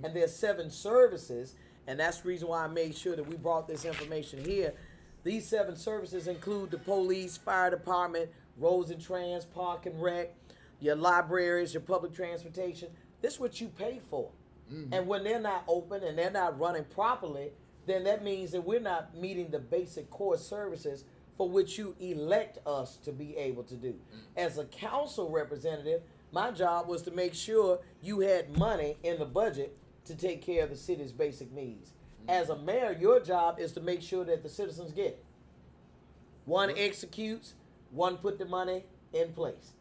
And there's 7 services, and that's the reason why I made sure that we brought this information here. These 7 services include the police, fire department, roads and trans, park and rec, your libraries, your public transportation. This is what you pay for. And when they're not open and they're not running properly, then that means that we're not meeting the basic core services for which you elect us to be able to do. As a council representative, my job was to make sure you had money in the budget to take care of the city's basic needs. As a mayor, your job is to make sure that the citizens get it. One executes, one put the money in place.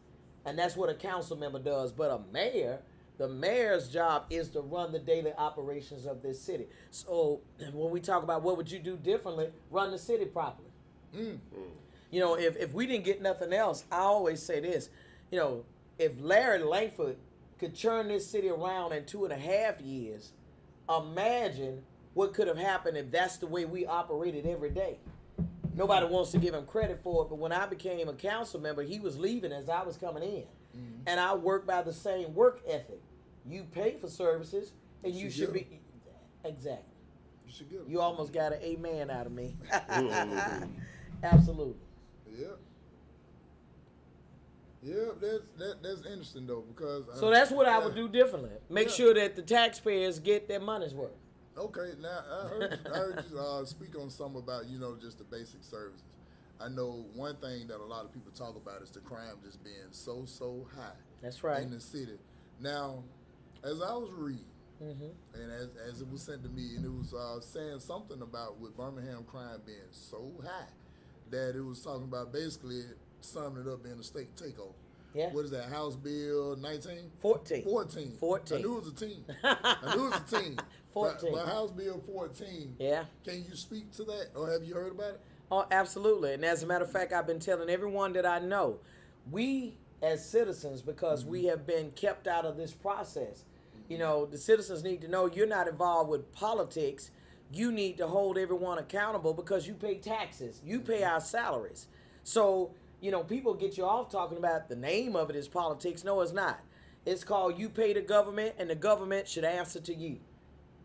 And that's what a council member does. But a mayor, the mayor's job is to run the daily operations of this city. So when we talk about what would you do differently, run the city properly. You know, if we didn't get nothing else, I always say this, you know, if Larry Langford could turn this city around in 2.5 years, imagine what could have happened if that's the way we operated every day. Nobody wants to give him credit for it, but when I became a council member, he was leaving as I was coming in. And I work by the same work ethic. You pay for services, and you should be... Exactly. You should get them. You almost got an amen out of me. Absolutely. Yeah. Yeah, that's interesting though, because So that's what I would do differently. Make sure that the taxpayers get their money's worth. Okay, now I heard you speak on some about, you know, just the basic services. I know one thing that a lot of people talk about is the crime just being so high. That's right. In the city. Now, as I was reading, and as it was sent to me, and it was saying something about with Birmingham crime being so high that it was talking about basically summing it up being a state takeover. Yeah. What is that? House Bill 19? 14. 14. 14. I knew it was a team. I knew it was a team. 14. But House Bill 14. Yeah. Can you speak to that, or have you heard about it? Oh, absolutely. And as a matter of fact, I've been telling everyone that I know, we as citizens, because we have been kept out of this process, you know, the citizens need to know you're not involved with politics. You need to hold everyone accountable because you pay taxes. You pay our salaries. So, you know, people get you off talking about the name of it is politics. No, it's not. It's called you pay the government, and the government should answer to you.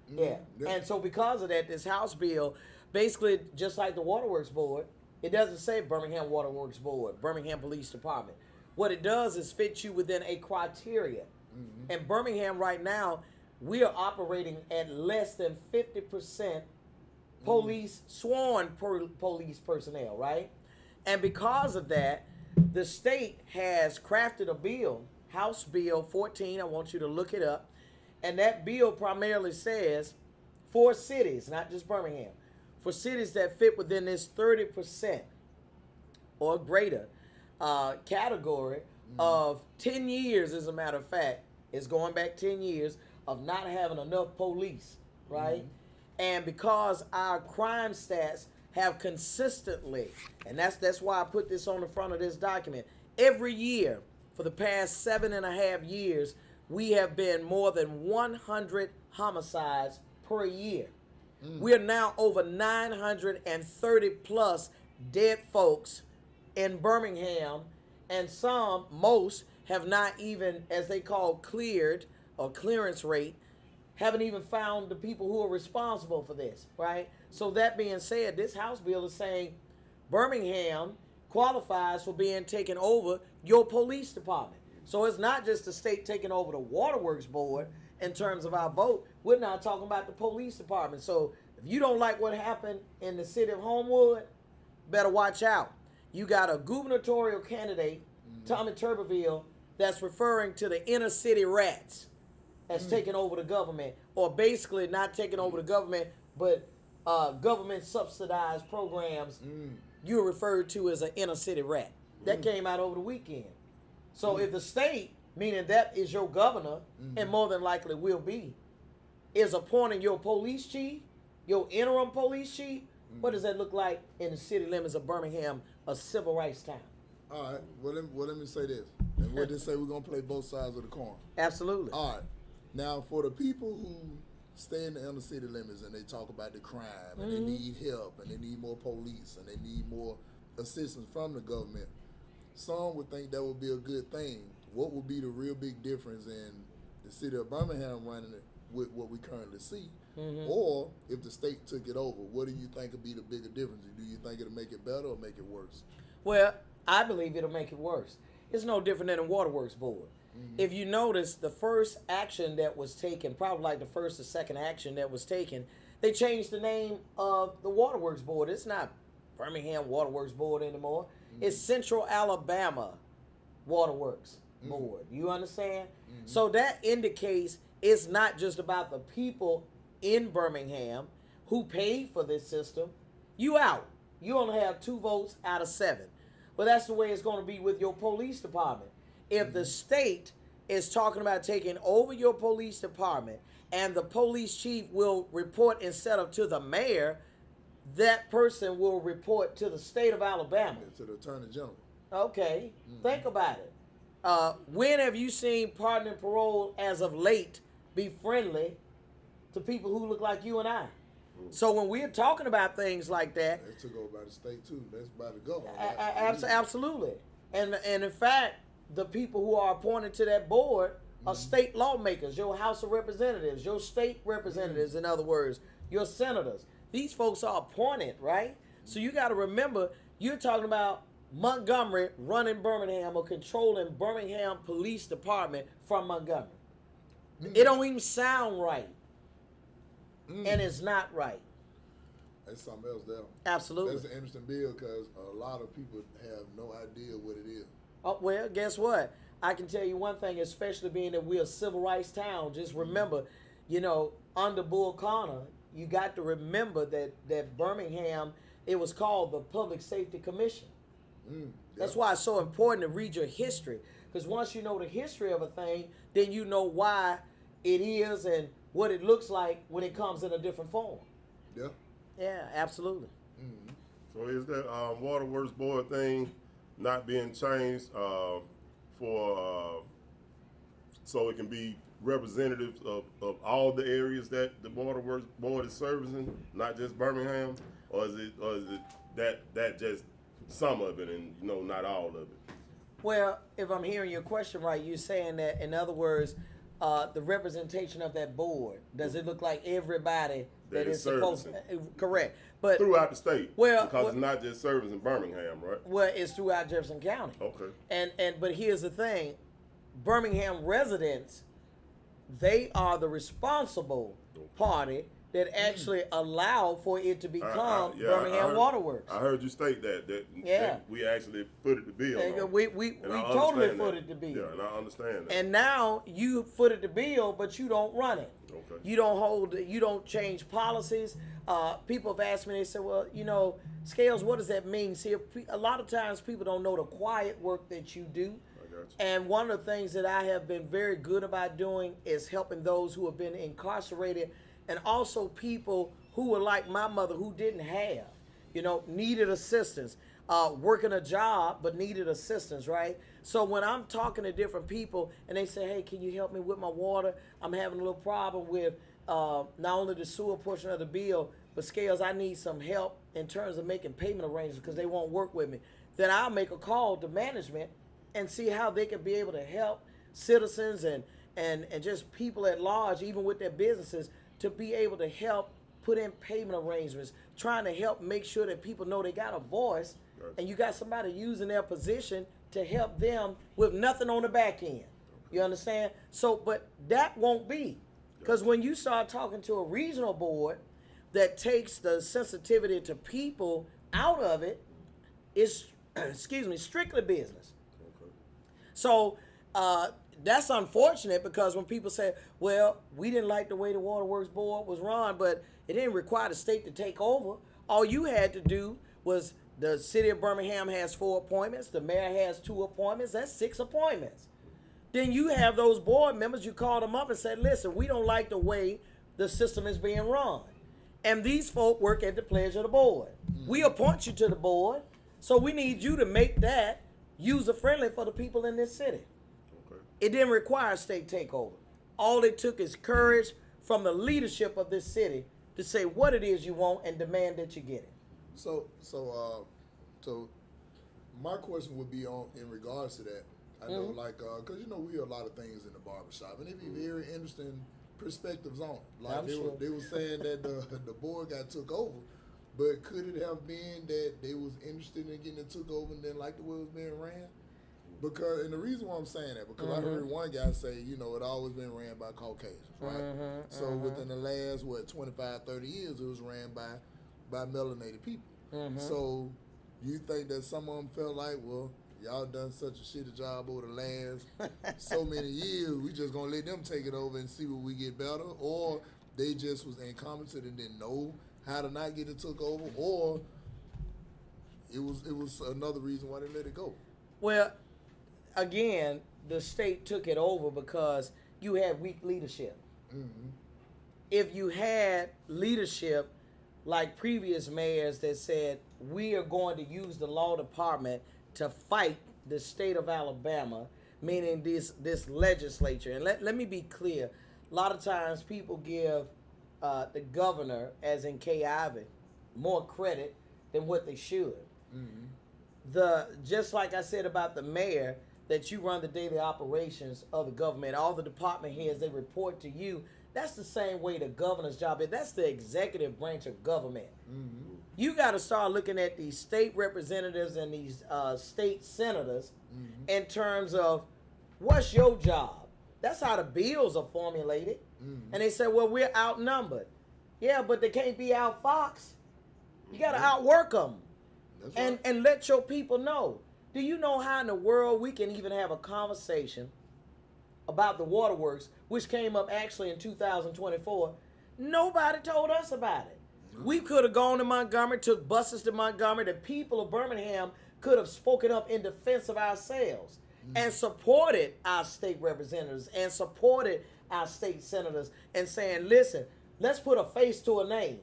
Yeah. And so because of that, this House bill, basically just like the Waterworks Board, it doesn't say Birmingham Waterworks Board, Birmingham Police Department. What it does is fit you within a criteria. And Birmingham right now, we are operating at less than 50% police, sworn police personnel, right? And because of that, the state has crafted a bill, House Bill 14, I want you to look it up, and that bill primarily says for cities, not just Birmingham, for cities that fit within this 30% or greater category of 10 years, as a matter of fact, it's going back 10 years of not having enough police, right? And because our crime stats have consistently, and that's why I put this on the front of this document, every year for the past 7.5 years, we have been more than 100 homicides per year. We are now over 930 plus dead folks in Birmingham, and most have not even, as they call cleared or clearance rate, haven't even found the people who are responsible for this, right? So that being said, this House bill is saying Birmingham qualifies for being taken over your police department. So it's not just the state taking over the Waterworks Board in terms of our vote. We're not talking about the police department. So if you don't like what happened in the city of Homewood, better watch out. You got a gubernatorial candidate, Tommy Tuberville, that's referring to the inner city rats as taking over the government, or basically not taking over the government, but government subsidized programs you're referred to as an inner city rat. That came out over the weekend. So if the state, meaning that is your governor, and more than likely will be, is appointing your police chief, your interim police chief, what does that look like in the city limits of Birmingham, a civil rights town? All right. Well, let me say this. And we'll just say we're going to play both sides of the coin. Absolutely. All right. Now, for the people who stay in the inner city limits and they talk about the crime and they need help and they need more police and they need more assistance from the government, some would think that would be a good thing. What would be the real big difference in the city of Birmingham running it with what we currently see, or if the state took it over, what do you think would be the bigger difference? Do you think it'll make it better or make it worse? Well, I believe it'll make it worse. It's no different than a waterworks board. If you notice, the first action that was taken, probably like the first or second action that was taken, they changed the name of the waterworks board. It's not Birmingham Waterworks Board anymore. It's Central Alabama Waterworks Board. You understand? So that indicates it's not just about the people in Birmingham who paid for this system. You out. You only have 2 votes out of 7. But that's the way it's going to be with your police department. If the state is talking about taking over your police department and the police chief will report instead of to the mayor, that person will report to the state of Alabama. To the attorney general. Okay, think about it. When have you seen pardon and parole as of late be friendly to people who look like you and I? So when we're talking about things like that, That's took over by the state too. That's by the government. Absolutely. And in fact, the people who are appointed to that board are state lawmakers, your House of Representatives, your state representatives, in other words, your senators. These folks are appointed, right? So you got to remember, you're talking about Montgomery running Birmingham or controlling Birmingham Police Department from Montgomery. It don't even sound right. And it's not right. That's something else there. Absolutely. That's an interesting bill because a lot of people have no idea what it is. Oh, well, guess what? I can tell you one thing, especially being that we're a civil rights town. Just remember, under Bull Connor, you got to remember that Birmingham, it was called the Public Safety Commission. That's why it's so important to read your history. Because once you know the history of a thing, then you know why it is and what it looks like when it comes in a different form. Yeah. Yeah, absolutely. So is that waterworks board thing not being changed for so it can be representatives of all the areas that the waterworks board is servicing, not just Birmingham, or is it that just some of it and not all of it? Well, if I'm hearing your question right, you're saying that, in other words, the representation of that board, does it look like everybody that is supposed to? Correct. But throughout the state. Well, because it's not just servicing Birmingham, right? Well, it's throughout Jefferson County. Okay. But here's the thing. Birmingham residents, they are the responsible party that actually allowed for it to become Birmingham Waterworks. I heard you state that we actually footed the bill. We totally footed the bill. Yeah, and I understand that. And now you footed the bill, but you don't run it. Okay. You don't change policies. People have asked me, they said, well, Scales, what does that mean? See, a lot of times people don't know the quiet work that you do. And one of the things that I have been very good about doing is helping those who have been incarcerated, and also people who were like my mother, who didn't have, needed assistance, working a job but needed assistance, right? So when I'm talking to different people and they say, hey, can you help me with my water? I'm having a little problem with not only the sewer portion of the bill, but Scales, I need some help in terms of making payment arrangements because they won't work with me. Then I'll make a call to management and see how they can be able to help citizens and just people at large, even with their businesses, to be able to help put in payment arrangements, trying to help make sure that people know they got a voice, and you got somebody using their position to help them with nothing on the back end. You understand? So, but that won't be. Because when you start talking to a regional board that takes the sensitivity to people out of it, it's, strictly business. So that's unfortunate because when people say, well, we didn't like the way the Waterworks Board was run, but it didn't require the state to take over. All you had to do was the city of Birmingham has 4 appointments. The mayor has 2 appointments. That's 6 appointments. Then you have those board members, you call them up and say, listen, we don't like the way the system is being run. And these folk work at the pleasure of the board. We appoint you to the board, so we need you to make that user-friendly for the people in this city. Okay. It didn't require a state takeover. All it took is courage from the leadership of this city to say what it is you want and demand that you get it. So my question would be in regards to that. I know, because we hear a lot of things in the barbershop, and it'd be very interesting perspectives on it. Like I'm sure. they were saying that the board got took over, but could it have been that they was interested in getting it took over and then like the way it was being ran? Because, and the reason why I'm saying that, because I heard one guy say, you know, it always been ran by Caucasians, right? So within the last, 25, 30 years, it was ran by melanated people. So you think that some of them felt like, well, y'all done such a shitty job over the last so many years, we just gonna let them take it over and see what we get better, or they just was incompetent and didn't know how to not get it took over, or it was another reason why they let it go. Well, again, the state took it over because you had weak leadership. If you had leadership like previous mayors that said, we are going to use the law department to fight the state of Alabama, meaning this legislature. And let me be clear. A lot of times people give the governor, as in Kay Ivey, more credit than what they should. Just like I said about the mayor, that you run the daily operations of the government, all the department heads, they report to you. That's the same way the governor's job is. That's the executive branch of government. You got to start looking at these state representatives and these state senators in terms of what's your job. That's how the bills are formulated. And they say, well, we're outnumbered. Yeah, but they can't be outfoxed. You got to outwork them. And let your people know. Do you know how in the world we can even have a conversation about the waterworks, which came up actually in 2024? Nobody told us about it. We could have gone to Montgomery, took buses to Montgomery. The people of Birmingham could have spoken up in defense of ourselves and supported our state representatives and supported our state senators and saying, listen, let's put a face to a name.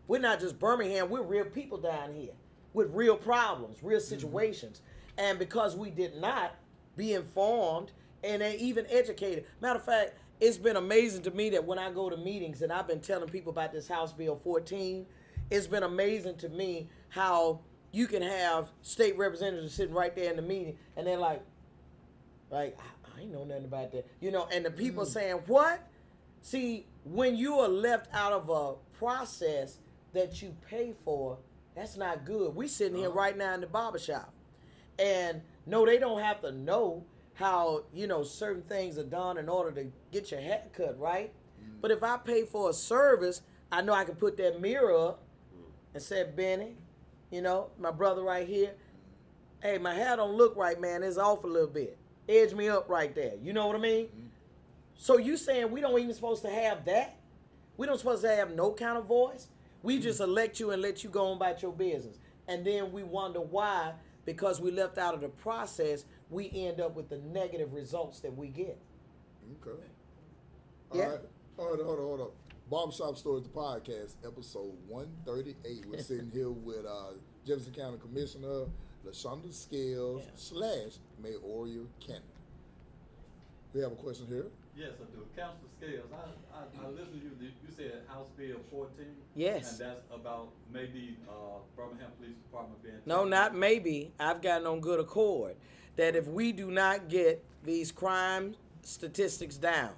We're not just Birmingham, we're real people down here with real problems, real situations. And because we did not be informed and even educated. Matter of fact, it's been amazing to me that when I go to meetings, and I've been telling people about this House Bill 14, it's been amazing to me how you can have state representatives sitting right there in the meeting, and they're like, I ain't know nothing about that. You know, and the people saying, what? See, when you are left out of a process that you pay for, that's not good. We sitting here right now in the barbershop. And no, they don't have to know how, you know, certain things are done in order to get your hair cut, right? But if I pay for a service, I know I can put that mirror up and say, Benny, you know, my brother right here, hey, my hair don't look right, man. It's off a little bit. Edge me up right there. You know what I mean? So you saying we don't even supposed to have that? We don't supposed to have no kind of voice? We just elect you and let you go on about your business. And then we wonder why, because we left out of the process, we end up with the negative results that we get. Okay. Yeah. All right. Hold on. Barbershop Stories, the podcast, episode 138. We're sitting here with Jefferson County Commissioner Lashunda Scales / Mayoria Cannon. We have a question here. Yes, I do. Councilor Scales, I listened to you. You said House Bill 14. Yes. And that's about maybe Birmingham Police Department being. No, not maybe. I've gotten on good accord that if we do not get these crime statistics down,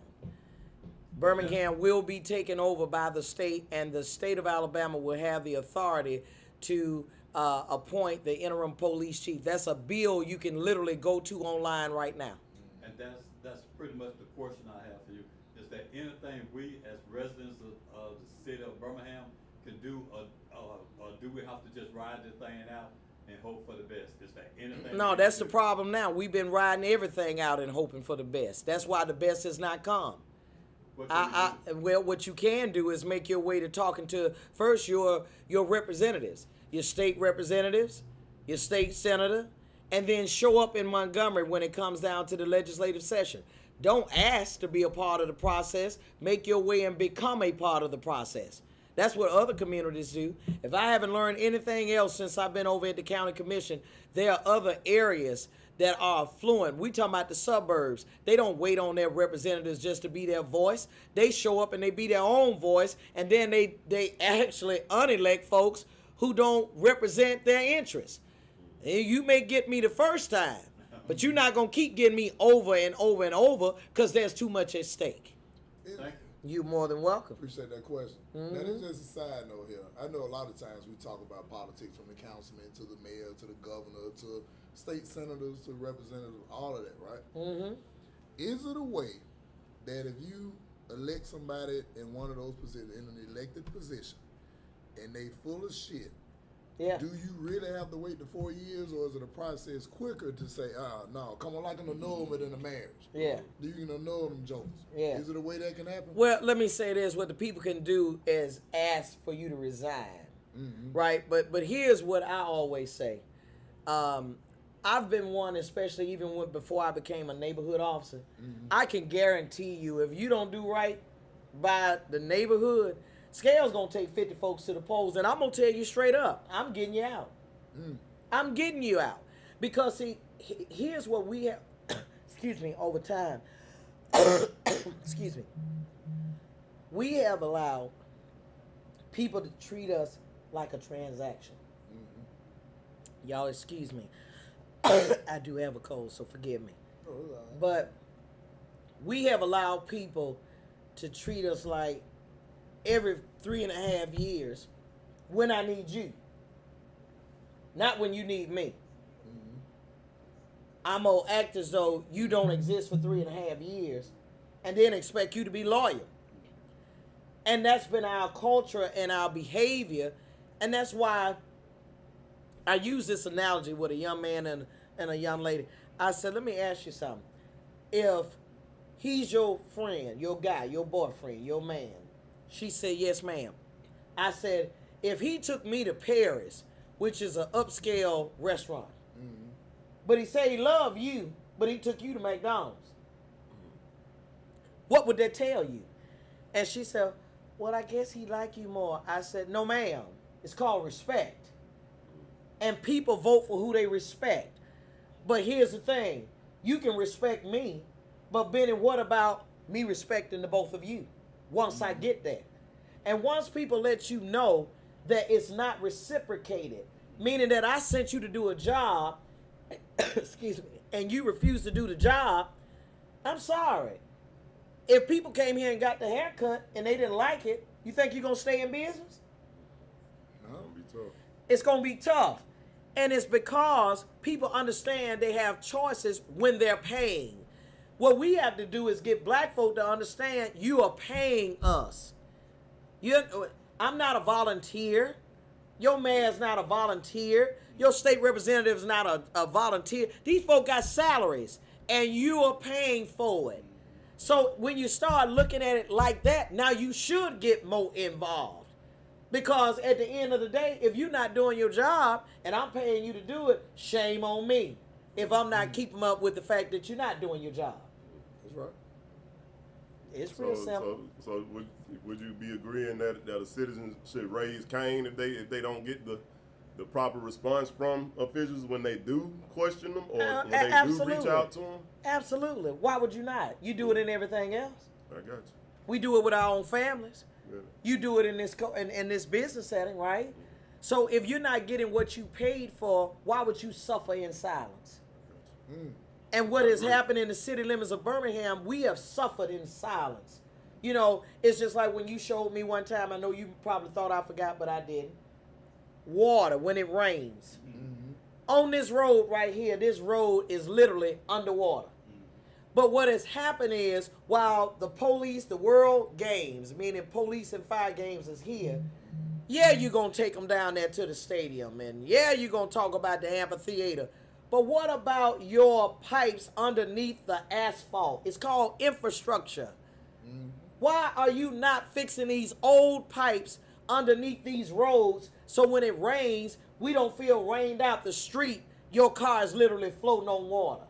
Birmingham will be taken over by the state, and the state of Alabama will have the authority to appoint the interim police chief. That's a bill you can literally go to online right now. And that's pretty much the question I have for you. Is there anything we as residents of the city of Birmingham can do, or do we have to just ride this thing out and hope for the best? Is there anything? No, that's the problem now. We've been riding everything out and hoping for the best. That's why the best has not come. Well, what you can do is make your way to talking to first your representatives, your state representatives, your state senator, and then show up in Montgomery when it comes down to the legislative session. Don't ask to be a part of the process. Make your way and become a part of the process. That's what other communities do. If I haven't learned anything else since I've been over at the county commission, there are other areas that are affluent. We talking about the suburbs. They don't wait on their representatives just to be their voice. They show up and they be their own voice, and then they actually unelect folks who don't represent their interests. You may get me the first time, but you're not going to keep getting me over and over and over because there's too much at stake. You more than welcome. Appreciate that question. Mm-hmm. Now, this is just a side note here. I know a lot of times we talk about politics from the councilman to the mayor to the governor to state senators to representatives, all of that, right? Mm-hmm. Is it a way that if you elect somebody in one of those positions, in an elected position, and they full of shit, Yeah. do you really have to wait the 4 years, or is it a process quicker to say, no, come on, like an annulment in a marriage? Yeah. You can annul them jokers. Yeah. Is it a way that can happen? Well, let me say this: what the people can do is ask for you to resign, right? But here's what I always say: I've been one, especially even before I became a neighborhood officer. I can guarantee you, if you don't do right by the neighborhood, Scale's gonna take 50 folks to the polls, and I'm gonna tell you straight up, I'm getting you out. I'm getting you out because see, here's what we have. Excuse me, over time. Excuse me. We have allowed people to treat us like a transaction. Y'all excuse me. I do have a cold, so forgive me. But we have allowed people to treat us like every 3.5 years when I need you. Not when you need me. I'm going to act as though you don't exist for 3.5 years and then expect you to be loyal. And that's been our culture and our behavior. And that's why I use this analogy with a young man and a young lady. I said, let me ask you something. If he's your friend, your guy, your boyfriend, your man, she said, yes, ma'am. I said, if he took me to Paris, which is an upscale restaurant, but he said he loved you, but he took you to McDonald's, what would that tell you? And she said, well, I guess he like you more. I said, no, ma'am. It's called respect. And people vote for who they respect. But here's the thing. You can respect me, but Benny, what about me respecting the both of you once I get there? And once people let you know that it's not reciprocated, meaning that I sent you to do a job, excuse me, and you refuse to do the job, I'm sorry. If people came here and got the haircut and they didn't like it, you think you're going to stay in business? No, it'll be tough. It's going to be tough. And it's because people understand they have choices when they're paying. What we have to do is get black folk to understand you are paying us. I'm not a volunteer. Your mayor's not a volunteer. Your state representative's not a volunteer. These folk got salaries, and you are paying for it. So when you start looking at it like that, now you should get more involved. Because at the end of the day, if you're not doing your job and I'm paying you to do it, shame on me if I'm not keeping up with the fact that you're not doing your job. That's right. It's real simple. So would you be agreeing that a citizen should raise Cain if they don't get the proper response from officials when they do question them or when they do reach out to them? Absolutely. Why would you not? You do it in everything else. I got you. We do it with our own families. Yeah. You do it in this business setting, right? So if you're not getting what you paid for, why would you suffer in silence? And what has happened in the city limits of Birmingham, we have suffered in silence. You know, it's just like when you showed me one time, I know you probably thought I forgot, but I didn't. Water when it rains. On this road right here, this road is literally underwater. But what has happened is, while the police, the World Games, meaning police and fire games is here, yeah, you're going to take them down there to the stadium, and yeah, you're going to talk about the amphitheater. But what about your pipes underneath the asphalt? It's called infrastructure. Why are you not fixing these old pipes underneath these roads so when it rains, we don't feel rained out the street, your car is literally floating on water?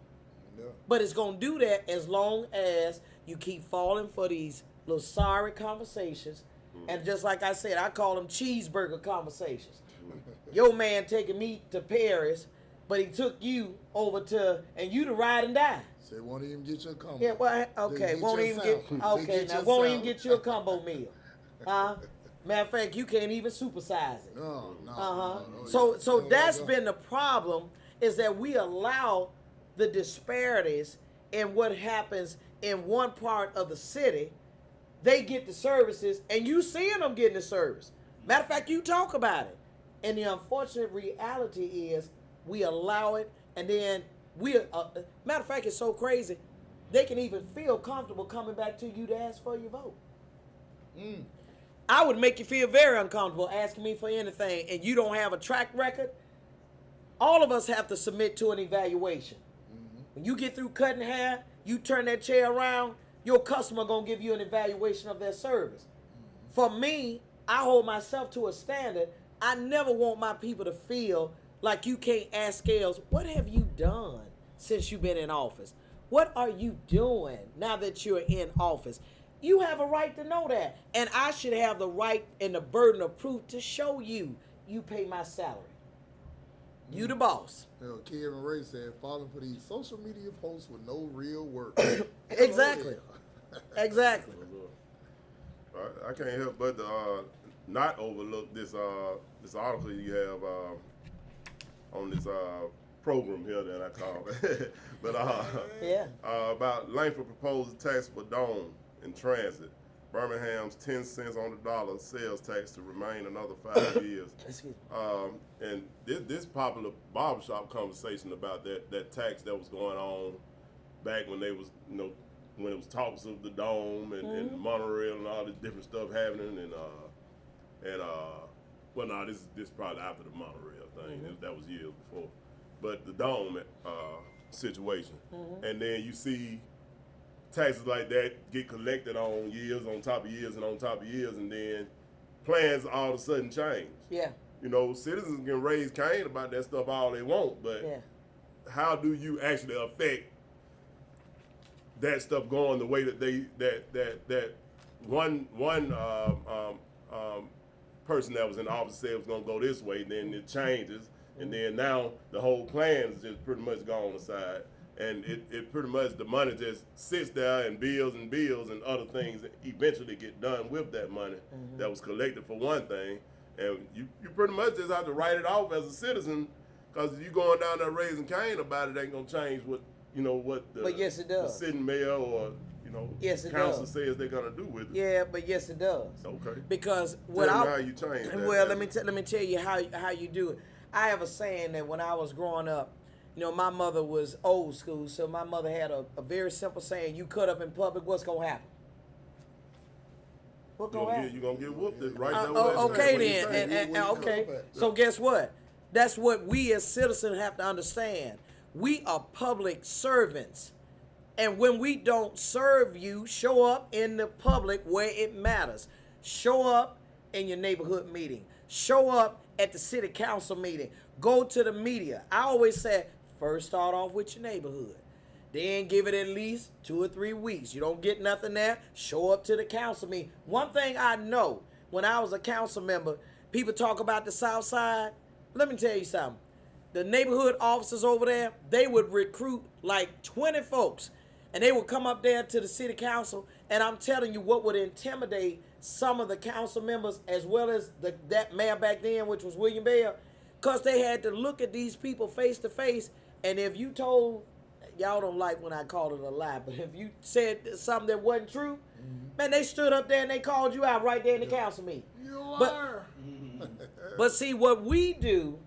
Yeah. But it's going to do that as long as you keep falling for these little sorry conversations. And just like I said, I call them cheeseburger conversations. Your man taking me to Paris, but he took you over to, and you to ride and die. Say, won't even get your combo. Yeah, well, okay, won't even get, okay, now won't even get you a combo meal. Matter of fact, you can't even supersize it. No. So that's been the problem, is that we allow the disparities in what happens in one part of the city they get the services, and you seeing them getting the service. Matter of fact, you talk about it. And the unfortunate reality is we allow it, and then matter of fact, it's so crazy, they can even feel comfortable coming back to you to ask for your vote. I would make you feel very uncomfortable asking me for anything, and you don't have a track record. All of us have to submit to an evaluation. When you get through cutting hair, you turn that chair around, your customer gonna give you an evaluation of their service. For me, I hold myself to a standard. I never want my people to feel like you can't ask scales, what have you done since you've been in office? What are you doing now that you're in office? You have a right to know that. And I should have the right and the burden of proof to show you, you pay my salary. You the boss. You know, Kevin Ray said, falling for these social media posts with no real work. Exactly. Exactly. I can't help but to not overlook this this article you have on this program here that I call it. But Yeah. about Langford proposed tax for dome in transit. Birmingham's 10 cents on the dollar sales tax to remain another 5 years. Excuse me. And this popular barbershop conversation about that tax that was going on back when they was, you know, when it was talks of the dome and the monorail and all this different stuff happening well, no, this probably after the monorail thing. That was years before. But the dome situation, and then you see taxes like that get collected on years on top of years and on top of years, and then plans all of a sudden change. Yeah. You know, citizens can raise Cain about that stuff all they want, but how do you actually affect that stuff going the way that that one person that was in office said it was going to go this way, then it changes, and then now the whole plan is just pretty much gone aside. And it pretty much, the money just sits there, and bills and other things that eventually get done with that money that was collected for one thing. And you pretty much just have to write it off as a citizen, because you going down there raising Cain about it ain't going to change what, you know, what the, But yes, it does. the sitting mayor or, you know, Yes, it council does. says they're going to do with it. Yeah, but yes, it does. Okay. Because Tell what me I how you change that. well, let me tell you how you do it. I have a saying that when I was growing up, you know, my mother was old school, so my mother had a very simple saying: you cut up in public, what's gonna happen? What gonna happen? You're going to get whooped it right there. Okay then, and okay. So guess what? That's what we as citizens have to understand. We are public servants. And when we don't serve you, show up in the public where it matters. Show up in your neighborhood meeting. Show up at the city council meeting. Go to the media. I always say, first start off with your neighborhood. Then give it at least 2 or 3 weeks. You don't get nothing there, show up to the council meeting. One thing I know, when I was a council member, people talk about the South Side. Let me tell you something. The neighborhood officers over there, they would recruit like 20 folks, and they would come up there to the city council, and I'm telling you what would intimidate some of the council members, as well as that mayor back then, which was William Bell, because they had to look at these people face to face. And if you told, y'all don't like when I call it a lie, but if you said something that wasn't true, man, they stood up there and they called you out right there in the council meeting. You a liar. But see, what we do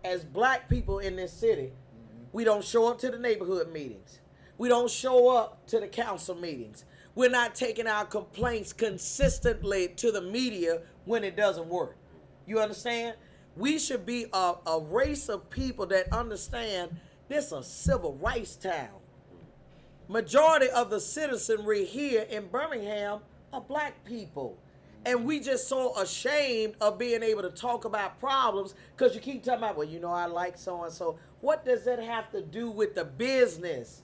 as black people in this city, we don't show up to the neighborhood meetings. We don't show up to the council meetings. We're not taking our complaints consistently to the media when it doesn't work. You understand? We should be a race of people that understand this is a civil rights town. Majority of the citizenry here in Birmingham are black people. And we just so ashamed of being able to talk about problems because you keep talking about, well, you know, I like so-and-so. What does that have to do with the business?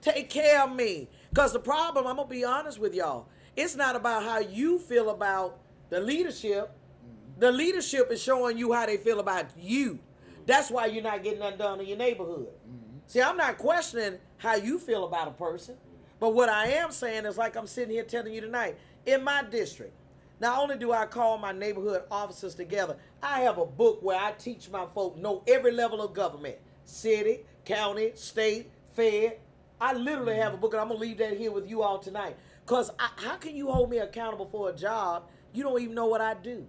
Take care of me. Because the problem, I'm going to be honest with y'all, it's not about how you feel about the leadership. The leadership is showing you how they feel about you. That's why you're not getting nothing done in your neighborhood. See, I'm not questioning how you feel about a person. But what I am saying is, like I'm sitting here telling you tonight, in my district, not only do I call my neighborhood officers together, I have a book where I teach my folk know every level of government. City, county, state, fed. I literally have a book, and I'm going to leave that here with you all tonight. Because how can you hold me accountable for a job you don't even know what I do?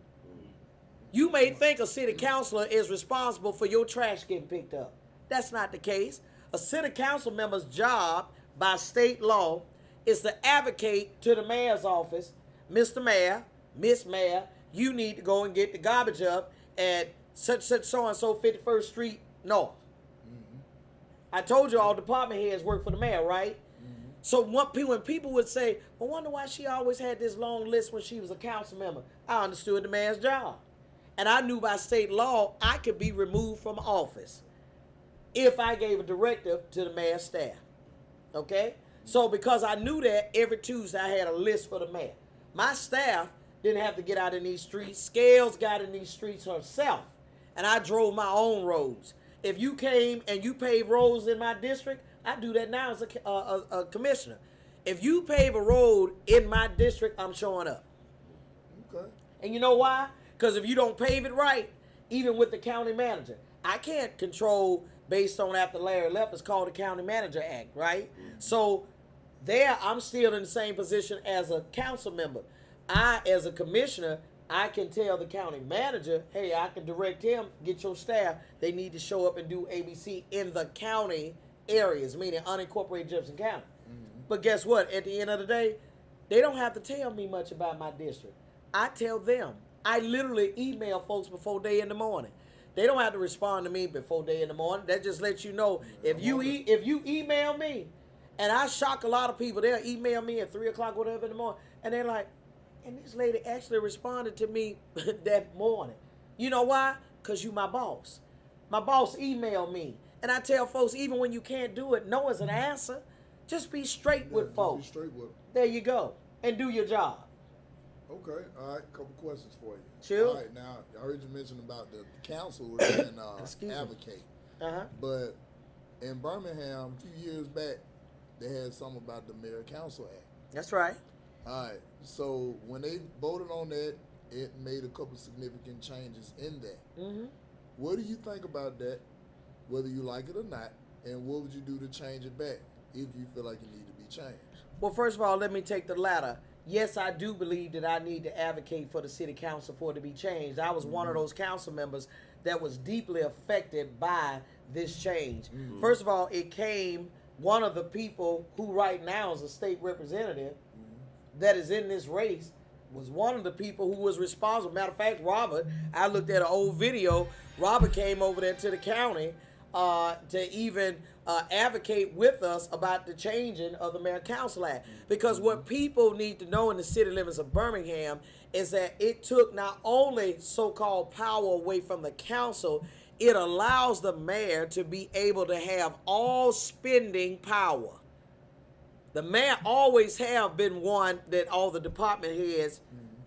You may think a city councilor is responsible for your trash getting picked up. That's not the case. A city council member's job by state law is to advocate to the mayor's office, Mr. Mayor, Miss Mayor, you need to go and get the garbage up at such so-and-so 51st Street North. I told you all department heads work for the mayor, right? So when people would say, well, wonder why she always had this long list when she was a council member, I understood the mayor's job. And I knew by state law I could be removed from office if I gave a directive to the mayor's staff. Okay? So because I knew that, every Tuesday I had a list for the mayor. My staff didn't have to get out in these streets. Scales got in these streets herself. And I drove my own roads. If you came and you paved roads in my district, I do that now as a commissioner. If you pave a road in my district, I'm showing up. Okay. And you know why? Because if you don't pave it right, even with the county manager, I can't control based on after Larry left. It's called the County Manager Act, right? So there, I'm still in the same position as a council member. I, as a commissioner, I can tell the county manager, hey, I can direct him, get your staff, they need to show up and do ABC in the county areas, meaning unincorporated Jefferson County. But guess what? At the end of the day, they don't have to tell me much about my district. I tell them. I literally email folks before day in the morning. They don't have to respond to me before day in the morning. That just lets you know, if you email me, and I shock a lot of people, they'll email me at 3 o'clock, whatever in the morning, and they're like, and this lady actually responded to me that morning. You know why? Because you my boss. My boss emailed me. And I tell folks, even when you can't do it, no is an answer. Just be straight with folks. Be straight with them. There you go. And do your job. Okay, all right, couple questions for you. Sure. All right, now, I heard you mention about the council and advocate. Uh-huh. But in Birmingham, a few years back, they had something about the Mayor Council Act. That's right. All right, so when they voted on that, it made a couple significant changes in that. Mm-hmm. What do you think about that, whether you like it or not, and what would you do to change it back if you feel like it need to be changed? Well, first of all, let me take the latter. Yes, I do believe that I need to advocate for the city council for it to be changed. I was one of those council members that was deeply affected by this change. First of all, it came one of the people who right now is a state representative that is in this race was one of the people who was responsible. Matter of fact, Robert, I looked at an old video. Robert came over there to the county to even advocate with us about the changing of the Mayor Council Act. Because what people need to know in the city limits of Birmingham is that it took not only so-called power away from the council, it allows the mayor to be able to have all spending power. The mayor always have been one that all the department heads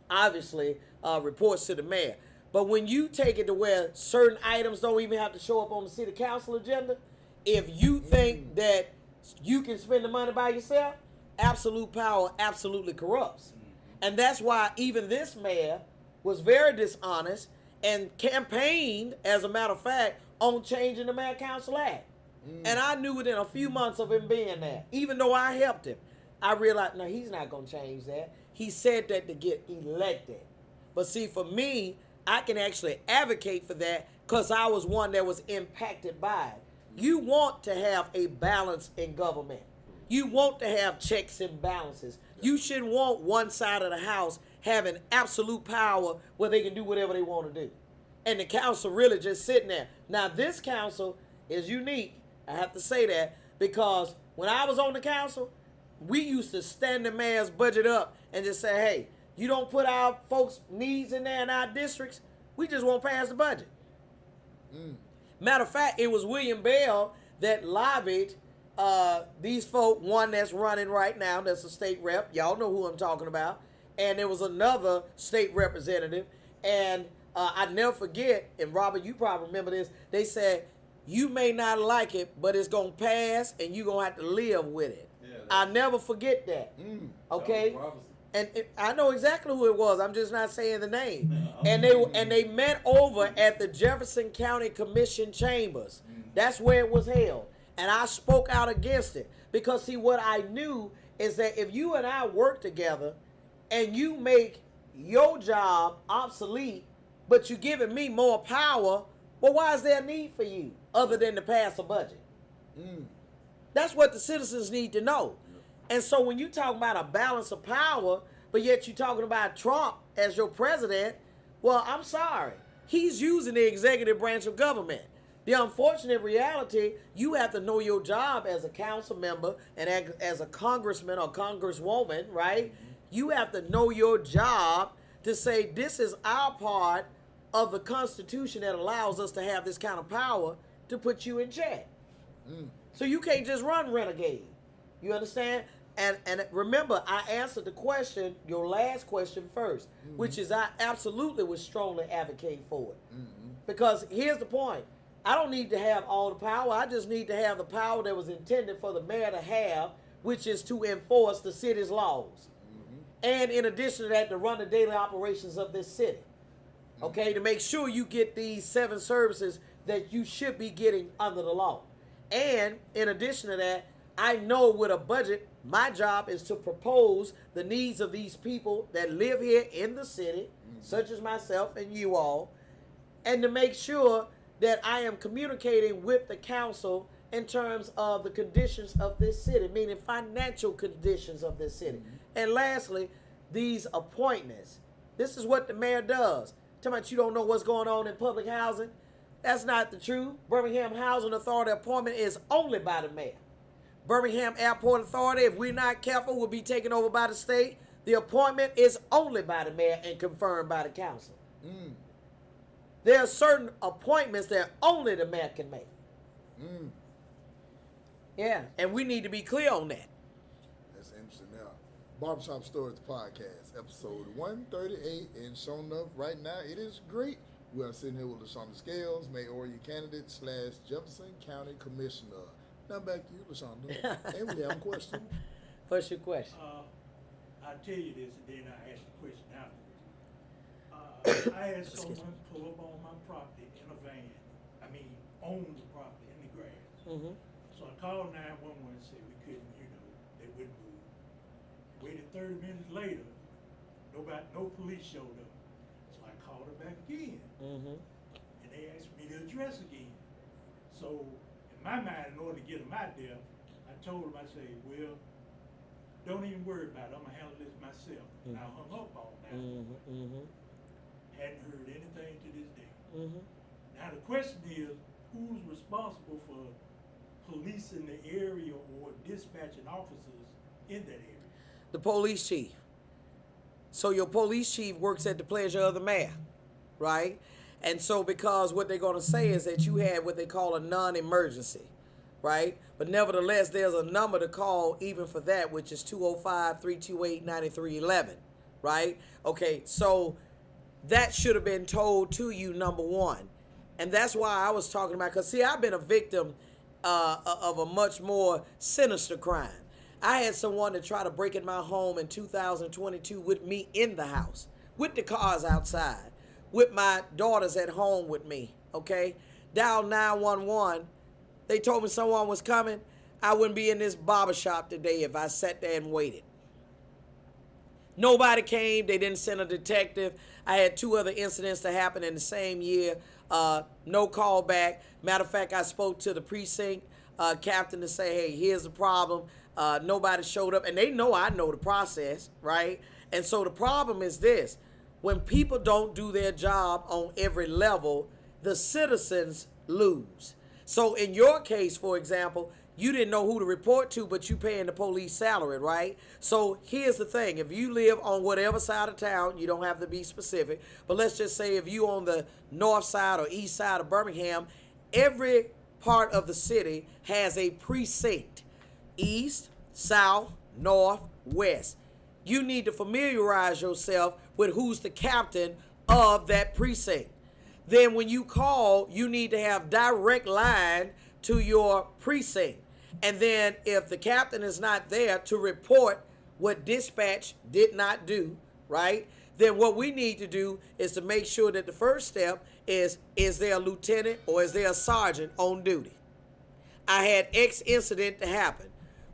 obviously reports to the mayor. But when you take it to where certain items don't even have to show up on the city council agenda, if you think that you can spend the money by yourself, absolute power absolutely corrupts. And that's why even this mayor was very dishonest and campaigned, as a matter of fact, on changing the Mayor Council Act. And I knew within a few months of him being there, even though I helped him, I realized, no, he's not going to change that. He said that to get elected. But see, for me, I can actually advocate for that because I was one that was impacted by it. You want to have a balance in government. You want to have checks and balances. You shouldn't want one side of the house having absolute power where they can do whatever they want to do. And the council really just sitting there. Now, this council is unique. I have to say that because when I was on the council, we used to stand the mayor's budget up and just say, hey, you don't put our folks' needs in there in our districts, we just won't pass the budget. Matter of fact, it was William Bell that lobbied these folk, one that's running right now, that's a state rep. Y'all know who I'm talking about. And there was another state representative. And I never forget, and Robert, you probably remember this, they said, you may not like it, but it's going to pass, and you're going to have to live with it. Yeah, I'll never forget that. Okay? And I know exactly who it was. I'm just not saying the name. And they met over at the Jefferson County Commission chambers. That's where it was held. And I spoke out against it. Because, see, what I knew is that if you and I work together and you make your job obsolete, but you're giving me more power, well, why is there a need for you other than to pass a budget? That's what the citizens need to know. And so when you talk about a balance of power, but yet you're talking about Trump as your president, well, I'm sorry. He's using the executive branch of government. The unfortunate reality, you have to know your job as a council member and as a congressman or congresswoman, right? You have to know your job to say this is our part of the Constitution that allows us to have this kind of power to put you in check. So you can't just run renegade. You understand? And remember, I answered the question, your last question first, which is I absolutely would strongly advocate for it. Because here's the point. I don't need to have all the power. I just need to have the power that was intended for the mayor to have, which is to enforce the city's laws. And in addition to that, to run the daily operations of this city. Okay, to make sure you get these 7 services that you should be getting under the law. And in addition to that, I know with a budget, my job is to propose the needs of these people that live here in the city, such as myself and you all, and to make sure that I am communicating with the council in terms of the conditions of this city, meaning financial conditions of this city. And lastly, these appointments. This is what the mayor does. Talking about you don't know what's going on in public housing. That's not the truth. Birmingham Housing Authority appointment is only by the mayor. Birmingham Airport Authority, if we're not careful, will be taken over by the state. The appointment is only by the mayor and confirmed by the council. There are certain appointments that only the mayor can make. Yeah, and we need to be clear on that. That's interesting. Now, Barbershop Stories Podcast, episode 138, and shown up right now, it is great. We are sitting here with Lashunda Scales, mayoral candidate / Jefferson County Commissioner. Now back to you, Lashunda. And we have a question. What's your question? I'll tell you this, and then I'll ask the question afterwards. I had someone pull up on my property in a van. I mean, own the property in the grass. So I called 911 and said we couldn't, they wouldn't move. Waited 30 minutes later, no police showed up. So I called her back again. And they asked me the address again. So in my mind, in order to get them out there, I told them, I said, well, don't even worry about it. I'm gonna handle this myself. And I hung up on that. Hadn't heard anything to this day. Now the question is, who's responsible for policing the area or dispatching officers in that area? The police chief. So your police chief works at the pleasure of the mayor, right? And so because what they're going to say is that you had what they call a non-emergency, right? But nevertheless, there's a number to call even for that, which is 205-328-9311, right? Okay, so that should have been told to you, number one. And that's why I was talking about, because see, I've been a victim of a much more sinister crime. I had someone to try to break in my home in 2022 with me in the house, with the cars outside, with my daughters at home with me, okay? Dialed 911. They told me someone was coming. I wouldn't be in this barbershop today if I sat there and waited. Nobody came. They didn't send a detective. I had 2 other incidents that happened in the same year. No call back. Matter of fact, I spoke to the precinct captain to say, hey, here's the problem. Nobody showed up. And they know I know the process, right? And so the problem is this. When people don't do their job on every level, the citizens lose. So in your case, for example, you didn't know who to report to, but you paying the police salary, right? So here's the thing. If you live on whatever side of town, you don't have to be specific, but let's just say if you on the north side or east side of Birmingham, every part of the city has a precinct. East, south, north, west. You need to familiarize yourself with who's the captain of that precinct. Then when you call, you need to have direct line to your precinct. And then if the captain is not there to report what dispatch did not do, right? Then what we need to do is to make sure that the first step is there a lieutenant or is there a sergeant on duty? I had X incident to happen.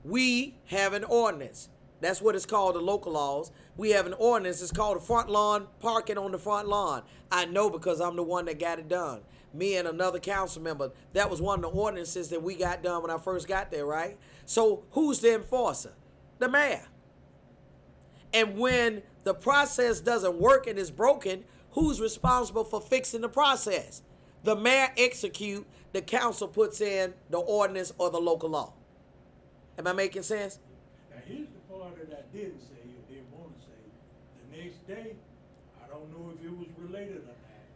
we have an ordinance. That's what it's called, the local laws. We have an ordinance. It's called the front lawn, parking on the front lawn. I know because I'm the one that got it done. Me and another council member. That was one of the ordinances that we got done when I first got there, right? So who's the enforcer? The mayor. And when the process doesn't work and is broken, who's responsible for fixing the process? The mayor execute, the council puts in the ordinance or the local law. Am I making sense? Now, here's the part that I didn't say or didn't want to say. The next day, I don't know if it was related or not.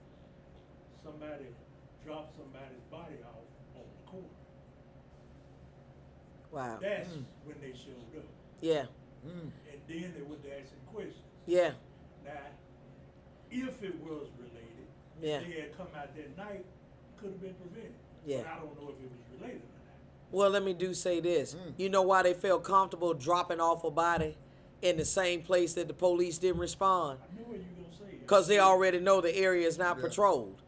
Somebody dropped somebody's body off on the corner. Wow. That's when they showed up. Yeah. And then they were asking questions. Yeah. Now, if it was related, Yeah. if they had come out that night, it could have been prevented. Yeah. But I don't know if it was related or not. Well, let me say this. You know why they felt comfortable dropping off a body in the same place that the police didn't respond? I knew what you were going to say. Because they already know the area is not patrolled.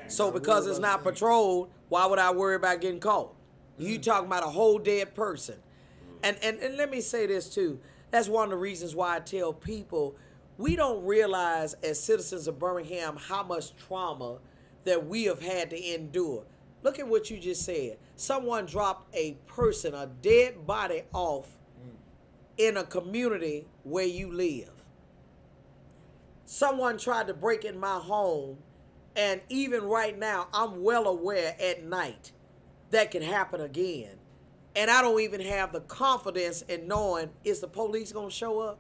So because it's not patrolled, why would I worry about getting caught? You talking about a whole dead person. And let me say this too. That's one of the reasons why I tell people we don't realize as citizens of Birmingham how much trauma that we have had to endure. Look at what you just said. Someone dropped a person, a dead body off in a community where you live. Someone tried to break in my home, and even right now, I'm well aware at night that can happen again. And I don't even have the confidence in knowing, is the police going to show up?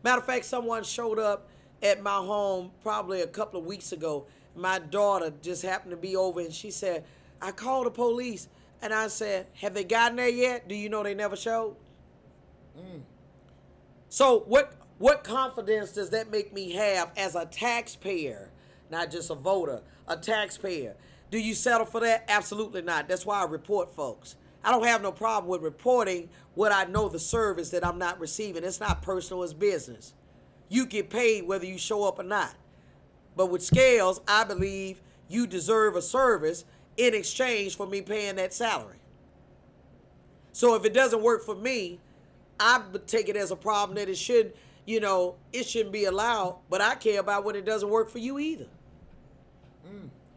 Matter of fact, someone showed up at my home probably a couple of weeks ago. My daughter just happened to be over, and she said, I called the police. And I said, have they gotten there yet? Do you know they never showed? So what confidence does that make me have as a taxpayer, not just a voter, a taxpayer? Do you settle for that? Absolutely not. That's why I report folks. I don't have no problem with reporting what I know the service that I'm not receiving. It's not personal, it's business. You get paid whether you show up or not. But with Scales, I believe you deserve a service in exchange for me paying that salary. So if it doesn't work for me, I would take it as a problem that it should, it shouldn't be allowed, but I care about when it doesn't work for you either.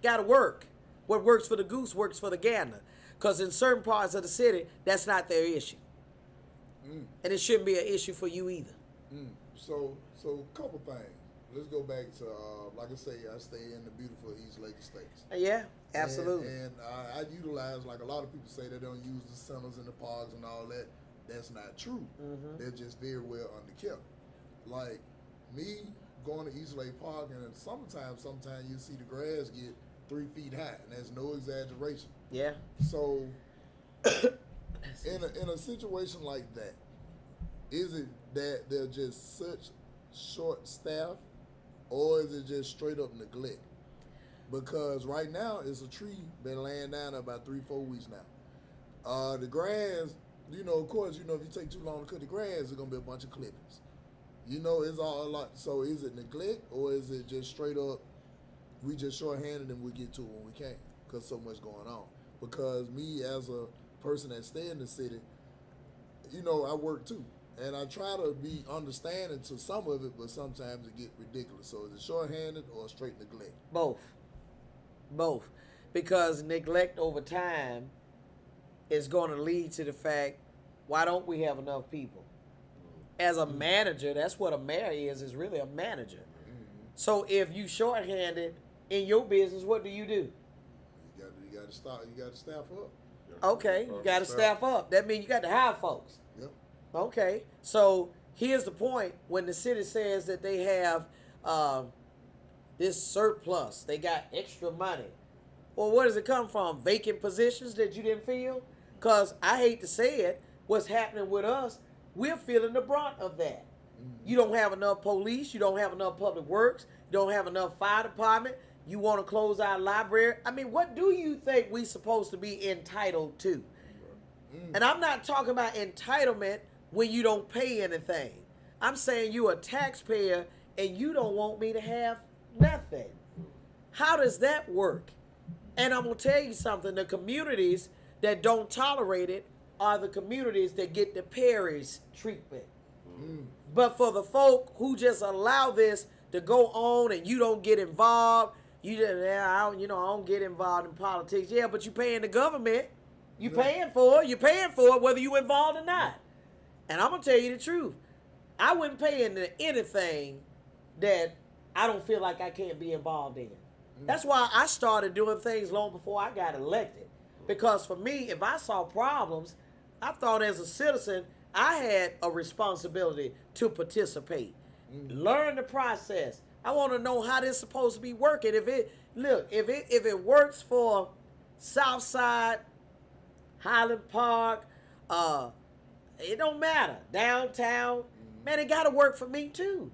Gotta work. What works for the goose works for the gander. Because in certain parts of the city, that's not their issue. And it shouldn't be an issue for you either. So a couple things. Let's go back to, like I say, I stay in the beautiful East Lake Estates. Yeah, absolutely. And I utilize, like a lot of people say they don't use the centers and the parks and all that. That's not true. They're just very well underkept. Like me going to East Lake Park, and sometimes you see the grass get 3 feet high, and that's no exaggeration. Yeah. So in a situation like that, is it that they're just such short staff, or is it just straight up neglect? Because right now it's a tree been laying down about 3-4 weeks now. The grass, of course, if you take too long to cut the grass, there's gonna be a bunch of clippings. It's all a lot. So is it neglect, or is it just straight up we just shorthanded and we get to it when we can? Because so much going on. Because me as a person that stay in the city, I work too. And I try to be understanding to some of it, but sometimes it get ridiculous. So is it shorthanded or straight neglect? Both. Because neglect over time is going to lead to the fact, why don't we have enough people? As a manager, that's what a mayor is really a manager. So if you shorthanded in your business, what do? You got to staff up. Okay, you got to staff up. That means you got to hire folks. Yep. Okay, so here's the point. When the city says that they have this surplus, they got extra money. Well, where does it come from? Vacant positions that you didn't fill? Because I hate to say it, what's happening with us, we're feeling the brunt of that. You don't have enough police. You don't have enough public works. You don't have enough fire department. You want to close our library. I mean, what do you think we supposed to be entitled to? And I'm not talking about entitlement when you don't pay anything. I'm saying you're a taxpayer and you don't want me to have nothing. How does that work? And I'm going to tell you something. The communities that don't tolerate it are the communities that get the Perry's treatment. But for the folk who just allow this to go on and you don't get involved, you just, I don't get involved in politics. Yeah, but you paying the government. You paying for it. You're paying for it whether you involved or not. And I'm going to tell you the truth. I wouldn't pay into anything that I don't feel like I can't be involved in. That's why I started doing things long before I got elected. Because for me, if I saw problems, I thought as a citizen, I had a responsibility to participate. Learn the process. I want to know how this is supposed to be working. If it works for Southside, Highland Park, it don't matter. Downtown, man, it got to work for me too.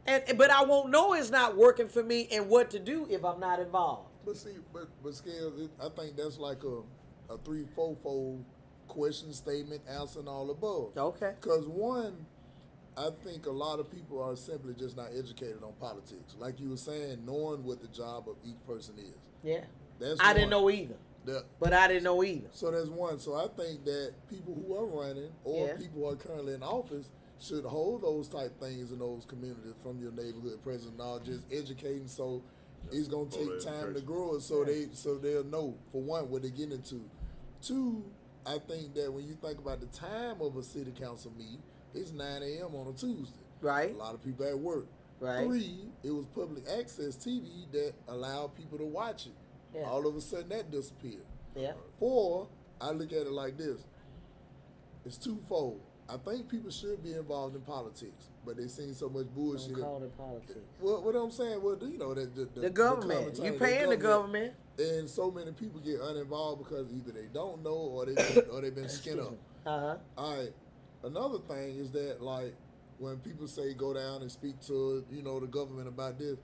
But I won't know it's not working for me and what to do if I'm not involved. But see, but Scales, I think that's like a 3-4-fold question, statement, answer, and all above. Okay. Because one, I think a lot of people are simply just not educated on politics. Like you were saying, knowing what the job of each person is. Yeah. That's I didn't know either. But I didn't know either. So there's one. So I think that people who are running or people who are currently in office should hold those type things in those communities from your neighborhood president, not just educating. So it's gonna take time to grow it, so they'll know, for one, what they're getting into. Two, I think that when you think about the time of a city council meeting, it's 9 a.m. on a Tuesday. Right. A lot of people at work. Right. 3, it was public access TV that allowed people to watch it. Yeah. All of a sudden that disappeared. Yeah. 4, I look at it like this. It's twofold. I think people should be involved in politics, but they seen so much bullshit. Don't call it politics. What I'm saying, well, you know, The government. You paying the government. And so many people get uninvolved because either they don't know or they've been skinned up. Uh-huh. All right. Another thing is that, like, when people say go down and speak to, the government about this,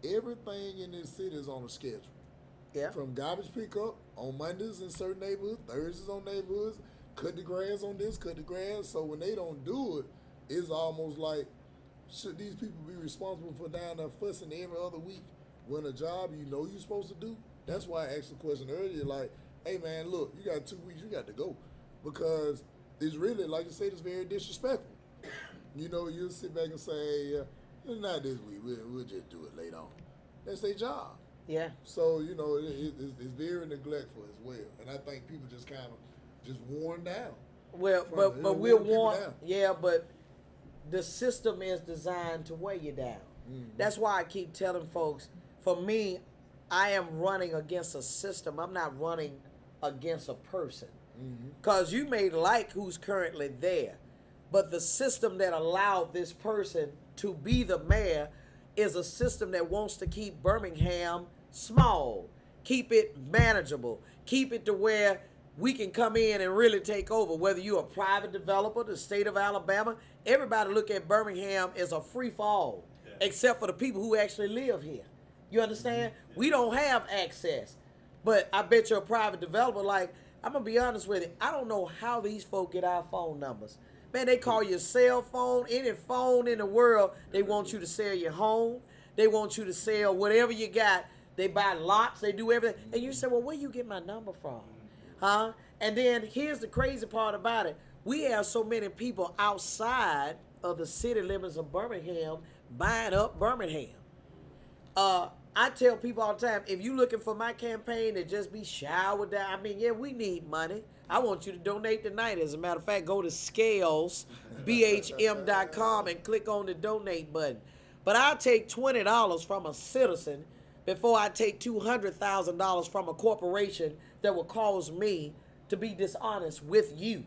everything in this city is on a schedule. Yeah. From garbage pickup on Mondays in certain neighborhoods, Thursdays on neighborhoods, cut the grass on this, cut the grass. So when they don't do it, it's almost like, should these people be responsible for down there fussing every other week when a job you're supposed to do? That's why I asked the question earlier, like, hey man, look, you got 2 weeks, you got to go. Because it's really, like you said, it's very disrespectful. You'll sit back and say, not this week, we'll just do it later on. That's their job. Yeah. So, it's very neglectful as well. And I think people just kind of just worn down. Well, but we're worn. Yeah, but the system is designed to weigh you down. Mm-hmm. That's why I keep telling folks, for me, I am running against a system. I'm not running against a person. Because you may like who's currently there, but the system that allowed this person to be the mayor is a system that wants to keep Birmingham small, keep it manageable, keep it to where we can come in and really take over. Whether you're a private developer, the state of Alabama, everybody look at Birmingham as a free-for-all, except for the people who actually live here. You understand? We don't have access. But I bet you're a private developer, like, I'm going to be honest with you, I don't know how these folk get our phone numbers. Man, they call your cell phone, any phone in the world. They want you to sell your home. They want you to sell whatever you got. They buy lots. They do everything. And you say, well, where you get my number from? Huh? And then here's the crazy part about it. We have so many people outside of the city limits of Birmingham buying up Birmingham. I tell people all the time, if you're looking for my campaign to just be showered down, I mean, yeah, we need money. I want you to donate tonight. As a matter of fact, go to scalesbhm.com and click on the donate button. But I'll take $20 from a citizen before I take $200,000 from a corporation that will cause me to be dishonest with you,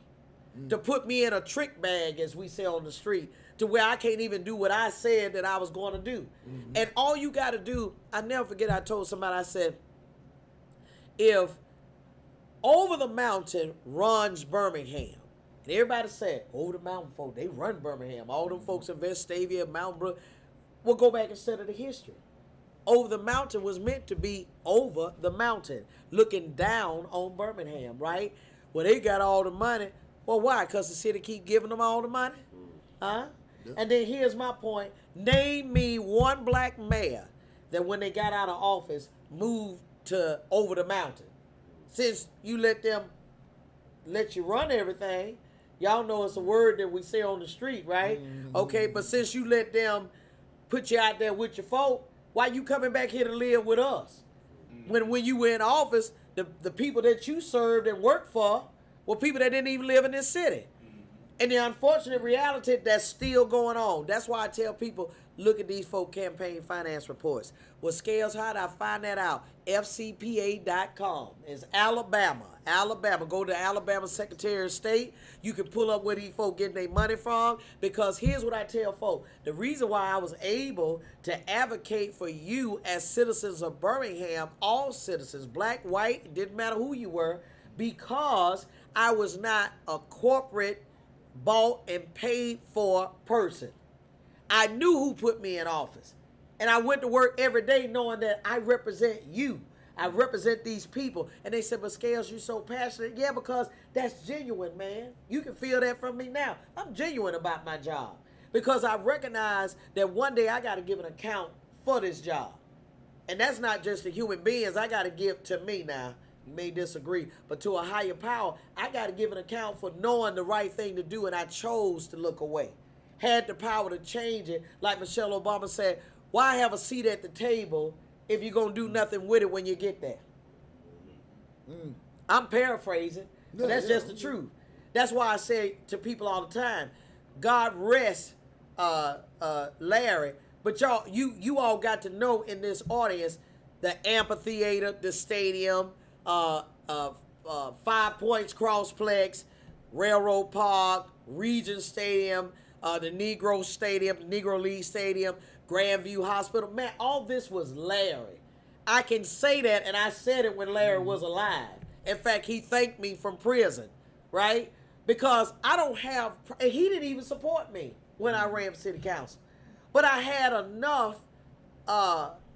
to put me in a trick bag, as we say on the street, to where I can't even do what I said that I was going to do. And all you got to do, I never forget, I told somebody, I said, if Over the Mountain runs Birmingham, and everybody said, Over the Mountain folk, they run Birmingham. All them folks in Vestavia, Mountain Brook, we'll go back and study the history. Over the Mountain was meant to be over the mountain, looking down on Birmingham, right? Well, they got all the money. Well, why? Because the city keep giving them all the money? Huh? Yep. And then here's my point. Name me one black mayor that when they got out of office moved to Over the Mountain. Since you let them let you run everything. Y'all know it's a word that we say on the street, right? Okay, but since you let them put you out there with your folk, why you coming back here to live with us? When you were in office, the people that you served and worked for were people that didn't even live in this city. And the unfortunate reality that's still going on. That's why I tell people, look at these folk campaign finance reports. Well, Scales, how did I find that out? FCPA.com. It's Alabama. Go to Alabama Secretary of State. You can pull up where these folk getting their money from. Because here's what I tell folk. The reason why I was able to advocate for you as citizens of Birmingham, all citizens, black, white, it didn't matter who you were, because I was not a corporate bought and paid for person. I knew who put me in office. And I went to work every day knowing that I represent you. I represent these people. And they said, but Scales, you so passionate. Yeah, because that's genuine, man. You can feel that from me now. I'm genuine about my job. Because I recognize that one day I got to give an account for this job. And that's not just the human beings I got to give to me now. You may disagree, but to a higher power, I got to give an account for knowing the right thing to do, and I chose to look away. Had the power to change it, like Michelle Obama said, why have a seat at the table if you're going to do nothing with it when you get there? I'm paraphrasing, but that's just the truth. That's why I say to people all the time, God rest Larry, but y'all, you all got to know in this audience, the amphitheater, the stadium, 5 Points Crossplex, Railroad Park, Regent Stadium, the Negro Stadium, the Negro League Stadium, Grandview Hospital. Man, all this was Larry. I can say that, and I said it when Larry was alive. In fact, he thanked me from prison, right? Because I don't have, and he didn't even support me when I ran for city council. But I had enough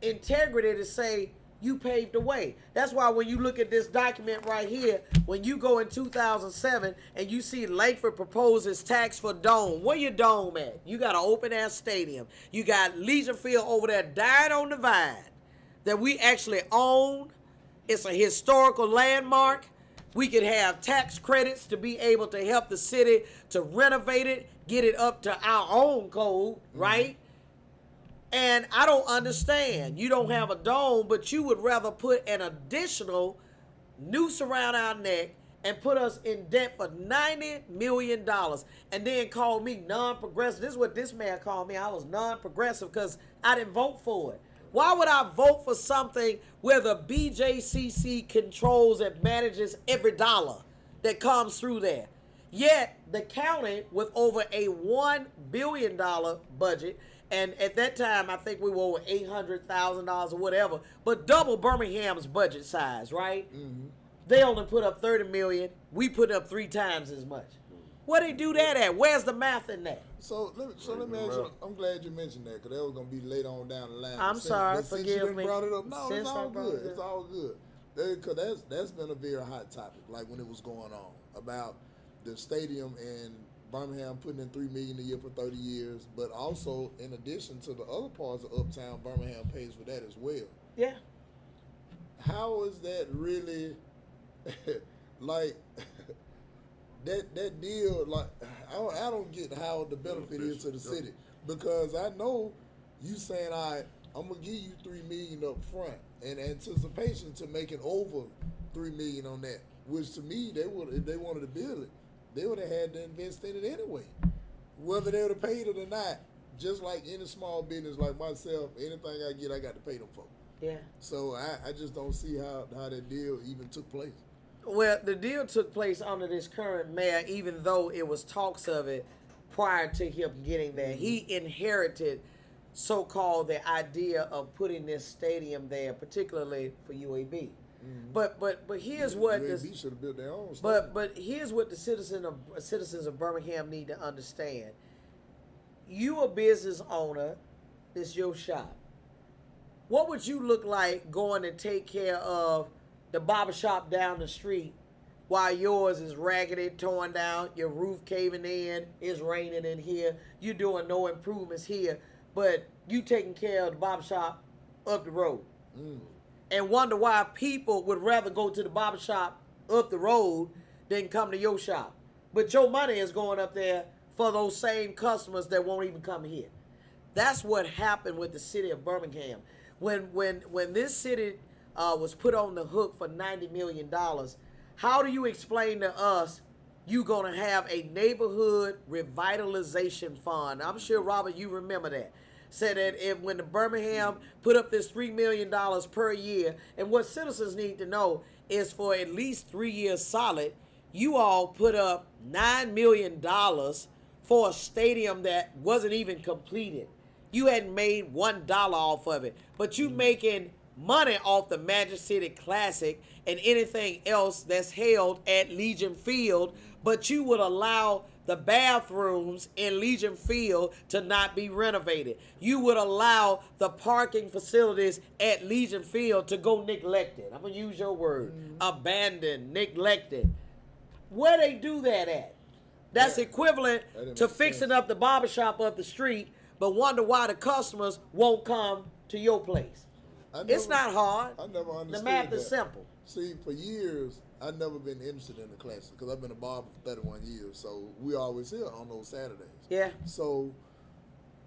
integrity to say, you paved the way. That's why when you look at this document right here, when you go in 2007 and you see Langford proposes tax for Dome, where your Dome at? You got an open air stadium. You got Legion Field over there dying on the vine that we actually own. It's a historical landmark. We could have tax credits to be able to help the city to renovate it, get it up to our own code, right? And I don't understand. You don't have a dome, but you would rather put an additional noose around our neck and put us in debt for $90 million and then call me non-progressive. This is what this man called me. I was non-progressive because I didn't vote for it. Why would I vote for something where the BJCC controls and manages every dollar that comes through there? Yet the county, with over a $1 billion budget, and at that time, I think we were over $800,000 or whatever, but double Birmingham's budget size, right? They only put up $30 million. We put up 3 times as much. Where they do that at? Where's the math in that? So let me ask you, I'm glad you mentioned that, because that was going to be later on down the line. I'm sorry, since forgive you didn't me. brought it up, no, Since it's I all brought good. it up. It's all good. Because that's been a very hot topic, like when it was going on, about the stadium and Birmingham putting in $3 million a year for 30 years, but also in addition to the other parts of Uptown, Birmingham pays for that as well. Yeah. How is that really like that deal? Like I don't get how the benefit is to the city, because I know you saying I'm gonna give you $3 million up front in anticipation to making over $3 million on that, which to me if they wanted to build it, they would have had to invest in it anyway, whether they would have paid it or not. Just like any small business like myself, anything I get, I got to pay them for. Yeah. So I just don't see how that deal even took place. Well, the deal took place under this current mayor, even though it was talks of it prior to him getting there. He inherited so-called the idea of putting this stadium there, particularly for UAB. But here's what UAB should have built their own stadium. but here's what the citizens of Birmingham need to understand. You a business owner, it's your shop. What would you look like going to take care of the barbershop down the street while yours is raggedy, torn down, your roof caving in, it's raining in here, you doing no improvements here, but you taking care of the barbershop up the road? And wonder why people would rather go to the barbershop up the road than come to your shop. But your money is going up there for those same customers that won't even come here. That's what happened with the city of Birmingham. When this city was put on the hook for $90 million, how do you explain to us you're going to have a neighborhood revitalization fund? I'm sure, Robert, you remember that. Said that when the Birmingham put up this $3 million per year, and what citizens need to know is for at least 3 years solid, you all put up $9 million for a stadium that wasn't even completed. You hadn't made $1 off of it, but you making money off the Magic City Classic and anything else that's held at Legion Field, but you would allow the bathrooms in Legion Field to not be renovated. You would allow the parking facilities at Legion Field to go neglected. I'm going to use your word. Abandoned, neglected. Where they do that at? That's equivalent to fixing up the barbershop up the street, but wonder why the customers won't come to your place. It's not hard. I never understood the math that. is simple. See, for years, I've never been interested in the classic because I've been a barber for 31 years. So we always here on those Saturdays. Yeah. So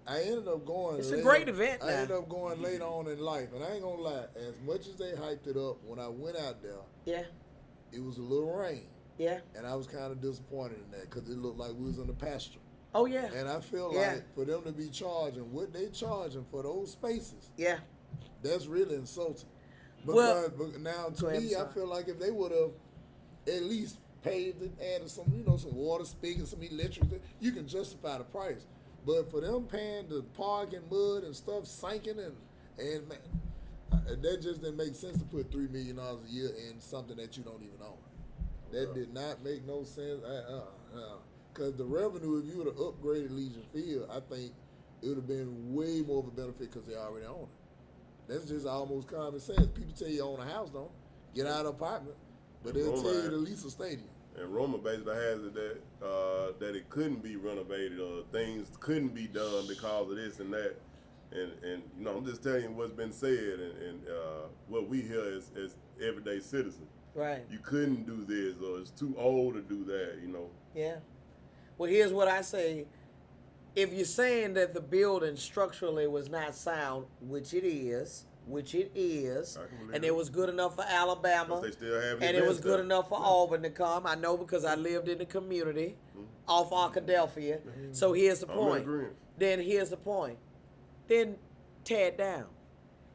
I ended up going. It's a great event now. I ended up going later on in life, and I ain't gonna lie. As much as they hyped it up, when I went out there, Yeah. it was a little rain, Yeah. and I was kind of disappointed in that because it looked like we was in the pasture. Oh, yeah. And I feel Yeah. like for them to be charging what they charging for those spaces, Yeah. that's really insulting. Well, But now go to ahead, me, I'm I sorry. feel like if they would have at least paved it, added some, some water spigots, some electric, you can justify the price. But for them paying the park and mud and stuff sinking and man, that just didn't make sense to put $3 million a year in something that you don't even own. That did not make no sense. Because the revenue, if you would have upgraded Legion Field, I think it would have been way more of a benefit because they already own it. That's just almost common sense. People tell you own a house, don't get out of an apartment, but they'll tell you to lease a stadium. And Roma basically has it that it couldn't be renovated or things couldn't be done because of this and that. And I'm just telling you what's been said and what we hear as everyday citizens. Right. You couldn't do this or it's too old to do that, Yeah. Well, here's what I say. If you're saying that the building structurally was not sound, which it is, and it was good enough for Alabama, 'Cause they still have and it was events good there. enough for Auburn to come. I know because I lived in the community off Arkadelphia. So here's the I'm in point. agreement. Then here's the point. Then tear it down.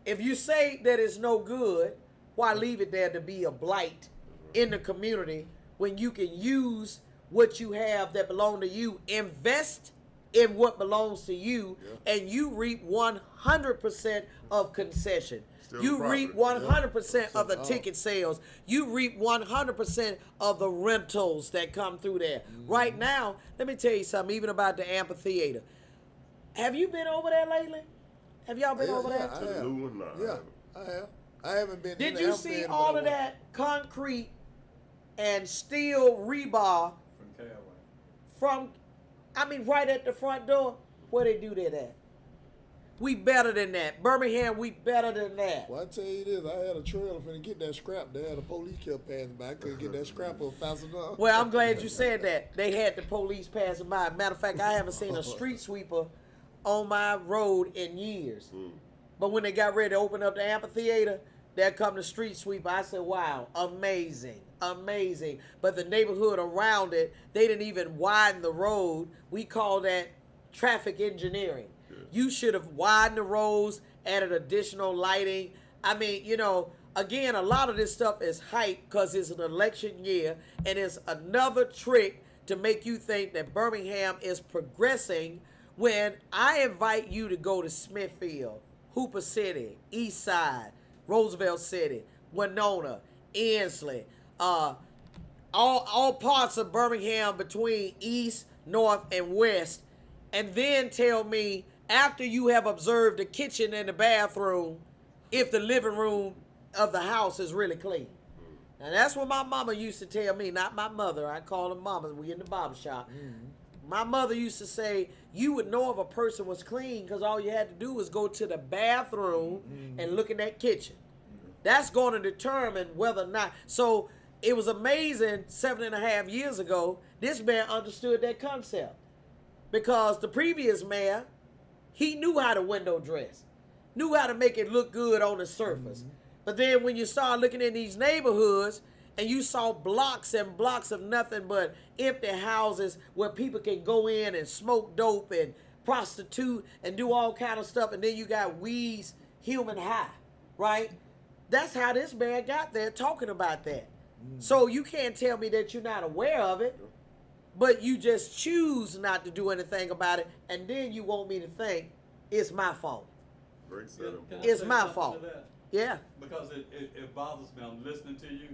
If you say that it's no good, why leave it there to be a blight in the community when you can use what you have that belong to you, invest in what belongs to you, and you reap 100% of concession. Still You the reap property. 100% of the ticket sales. You reap 100% of the rentals that come through there. Right now, let me tell you something, even about the amphitheater. Have you been over there lately? Have y'all been over there? I To the have. new one? Nah, I Yeah, haven't. I have. I haven't been. in Did the you see amphitheater, all but of I that concrete and steel rebar From Calway. from, right at the front door? Where they do that at? We better than that. Birmingham, we better than that. Well, I tell you this, I had a trailer finna get that scrap there. The police kept passing by. I couldn't get that scrap up fast enough. Well, I'm glad you said that. They had the police passing by. Matter of fact, I haven't seen a street sweeper on my road in years. But when they got ready to open up the amphitheater, there come the street sweeper. I said, wow, amazing, amazing. But the neighborhood around it, they didn't even widen the road. We call that traffic engineering. You should have widened the roads, added additional lighting. Again, a lot of this stuff is hype because it's an election year, and it's another trick to make you think that Birmingham is progressing when I invite you to go to Smithfield, Hooper City, East Side, Roosevelt City, Winona, Ensley, all parts of Birmingham between East, North, and West, and then tell me after you have observed the kitchen and the bathroom if the living room of the house is really clean. Now that's what my mama used to tell me, not my mother. I call her mama. We in the barber shop. My mother used to say, you would know if a person was clean because all you had to do was go to the bathroom and look in that kitchen. That's going to determine whether or not. So it was amazing 7.5 years ago, this man understood that concept. Because the previous mayor, he knew how to window dress, knew how to make it look good on the surface. But then when you start looking in these neighborhoods and you saw blocks and blocks of nothing but empty houses where people can go in and smoke dope and prostitute and do all kind of stuff, and then you got weeds human high, right? That's how this man got there talking about that. So you can't tell me that you're not aware of it, but you just choose not to do anything about it, and then you want me to think it's my fault. Great setup. Can I It's say my something fault. to that? Yeah. Because it bothers me. I'm listening to you,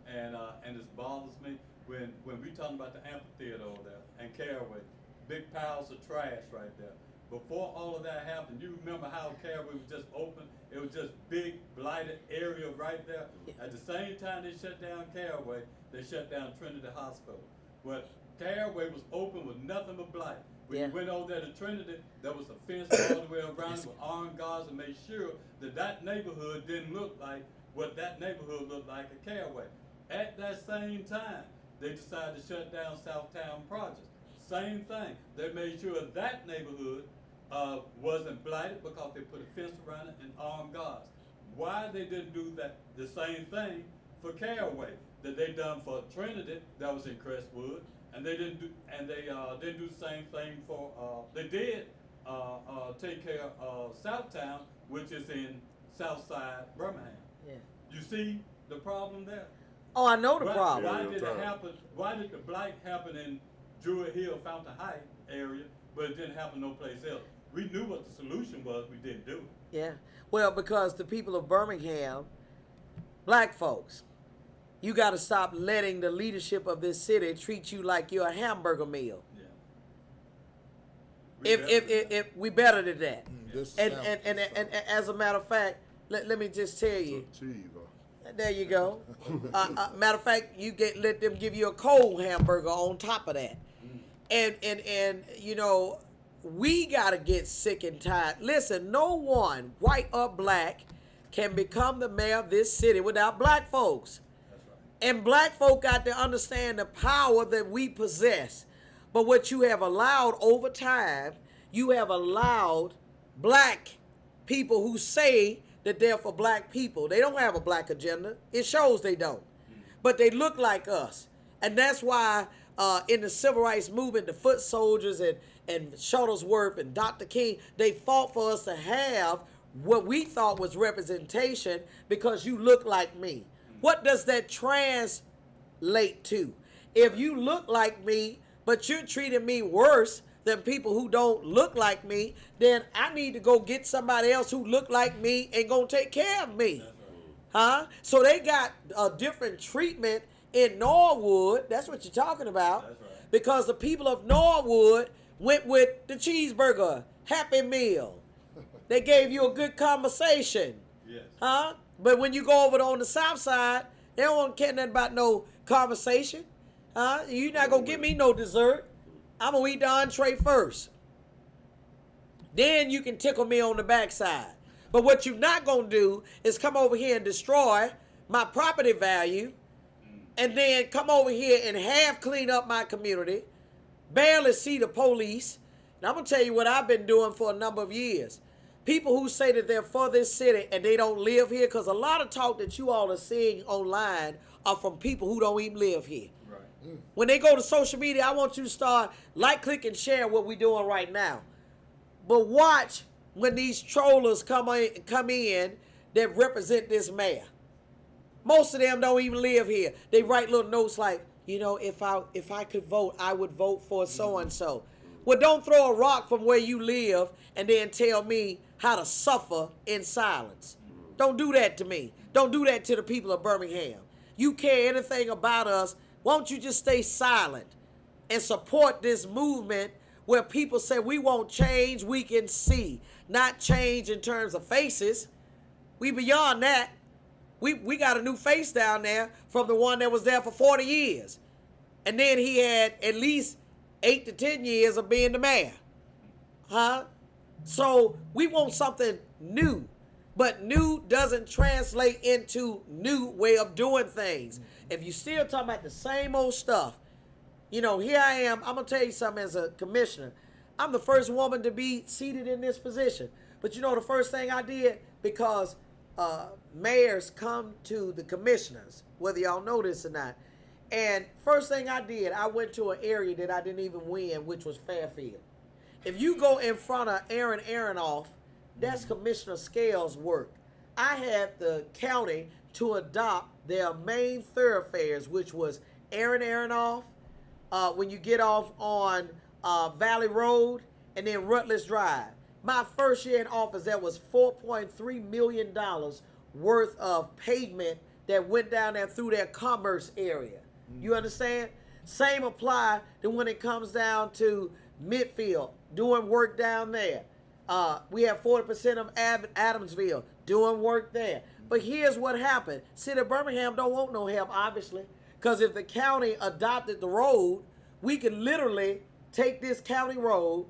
and it bothers me when we talking about the amphitheater over there and Caraway, big piles of trash right there. Before all of that happened, you remember how Caraway was just open? It was just big blighted area right there. At the same time they shut down Caraway, they shut down Trinity Hospital. But Caraway was open with nothing but blight. When you went over there to Trinity, there was a fence all the way around it with armed guards and made sure that that neighborhood didn't look like what that neighborhood looked like at Caraway. At that same time, they decided to shut down Southtown Projects. Same thing. They made sure that neighborhood wasn't blighted because they put a fence around it and armed guards. Why they didn't do that the same thing for Caraway that they done for Trinity that was in Crestwood, and they didn't do the same thing for they did take care of Southtown, which is in Southside Birmingham. Yeah. You see the problem there? Oh, I know the Why- problem. Why did it happen? Why did the blight happen in Druid Hill, Fountain Heights area, but it didn't happen no place else? We knew what the solution was. We didn't do it. Yeah. Well, because the people of Birmingham, black folks, you got to stop letting the leadership of this city treat you like you're a hamburger meal. Yeah. If we better than that. This And sounds- and as a matter of fact, let me just tell you. Cheese, There you go. Matter of fact, let them give you a cold hamburger on top of that. And you know, we gotta get sick and tired. Listen, no one, white or black, can become the mayor of this city without black folks. That's right. And black folk got to understand the power that we possess. But what you have allowed over time, you have allowed black people who say that they're for black people. They don't have a black agenda. It shows they don't. But they look like us. And that's why in the civil rights movement, the foot soldiers and Shuttlesworth and Dr. King, they fought for us to have what we thought was representation because you look like me. What does that translate to? If you look like me, but you're treating me worse than people who don't look like me, then I need to go get somebody else who look like me and gonna take care of me. Huh? So they got a different treatment in Norwood. That's what you're talking about. That's right. Because the people of Norwood went with the cheeseburger, Happy Meal. They gave you a good conversation. Yes. Huh? But when you go over on the south side, they don't want to care nothing about no conversation. Huh? You're not going to give me no dessert. I'm going to eat the entree first. Then you can tickle me on the backside. But what you're not going to do is come over here and destroy my property value and then come over here and half clean up my community, barely see the police. And I'm going to tell you what I've been doing for a number of years. People who say that they're for this city and they don't live here, because a lot of talk that you all are seeing online are from people who don't even live here. Right. When they go to social media, I want you to start like, click, and share what we're doing right now. But watch when these trollers come in that represent this mayor. Most of them don't even live here. They write little notes like, you know, if I could vote, I would vote for so and so. Well, don't throw a rock from where you live and then tell me how to suffer in silence. Don't do that to me. Don't do that to the people of Birmingham. You care anything about us, won't you just stay silent and support this movement where people say we want change we can see, not change in terms of faces. We beyond that. We got a new face down there from the one that was there for 40 years. And then he had at least 8 to 10 years of being the mayor. Huh? So we want something new. But new doesn't translate into new way of doing things. If you still talking about the same old stuff, you know, here I am. I'm going to tell you something as a commissioner. I'm the first woman to be seated in this position. But you know the first thing I did, because mayors come to the commissioners, whether y'all know this or not. And first thing I did, I went to an area that I didn't even win, which was Fairfield. If you go in front of Aaron Aronoff, that's Commissioner Scales' work. I had the county to adopt their main thoroughfares, which was Aaron Aronoff, when you get off on Valley Road, and then Rutledge Drive. My first year in office, that was $4.3 million worth of pavement that went down there through their commerce area. You understand? Same apply to when it comes down to Midfield, doing work down there. We have 40% of Adamsville doing work there. But here's what happened. City of Birmingham don't want no help, obviously. Because if the county adopted the road, we could literally take this county road,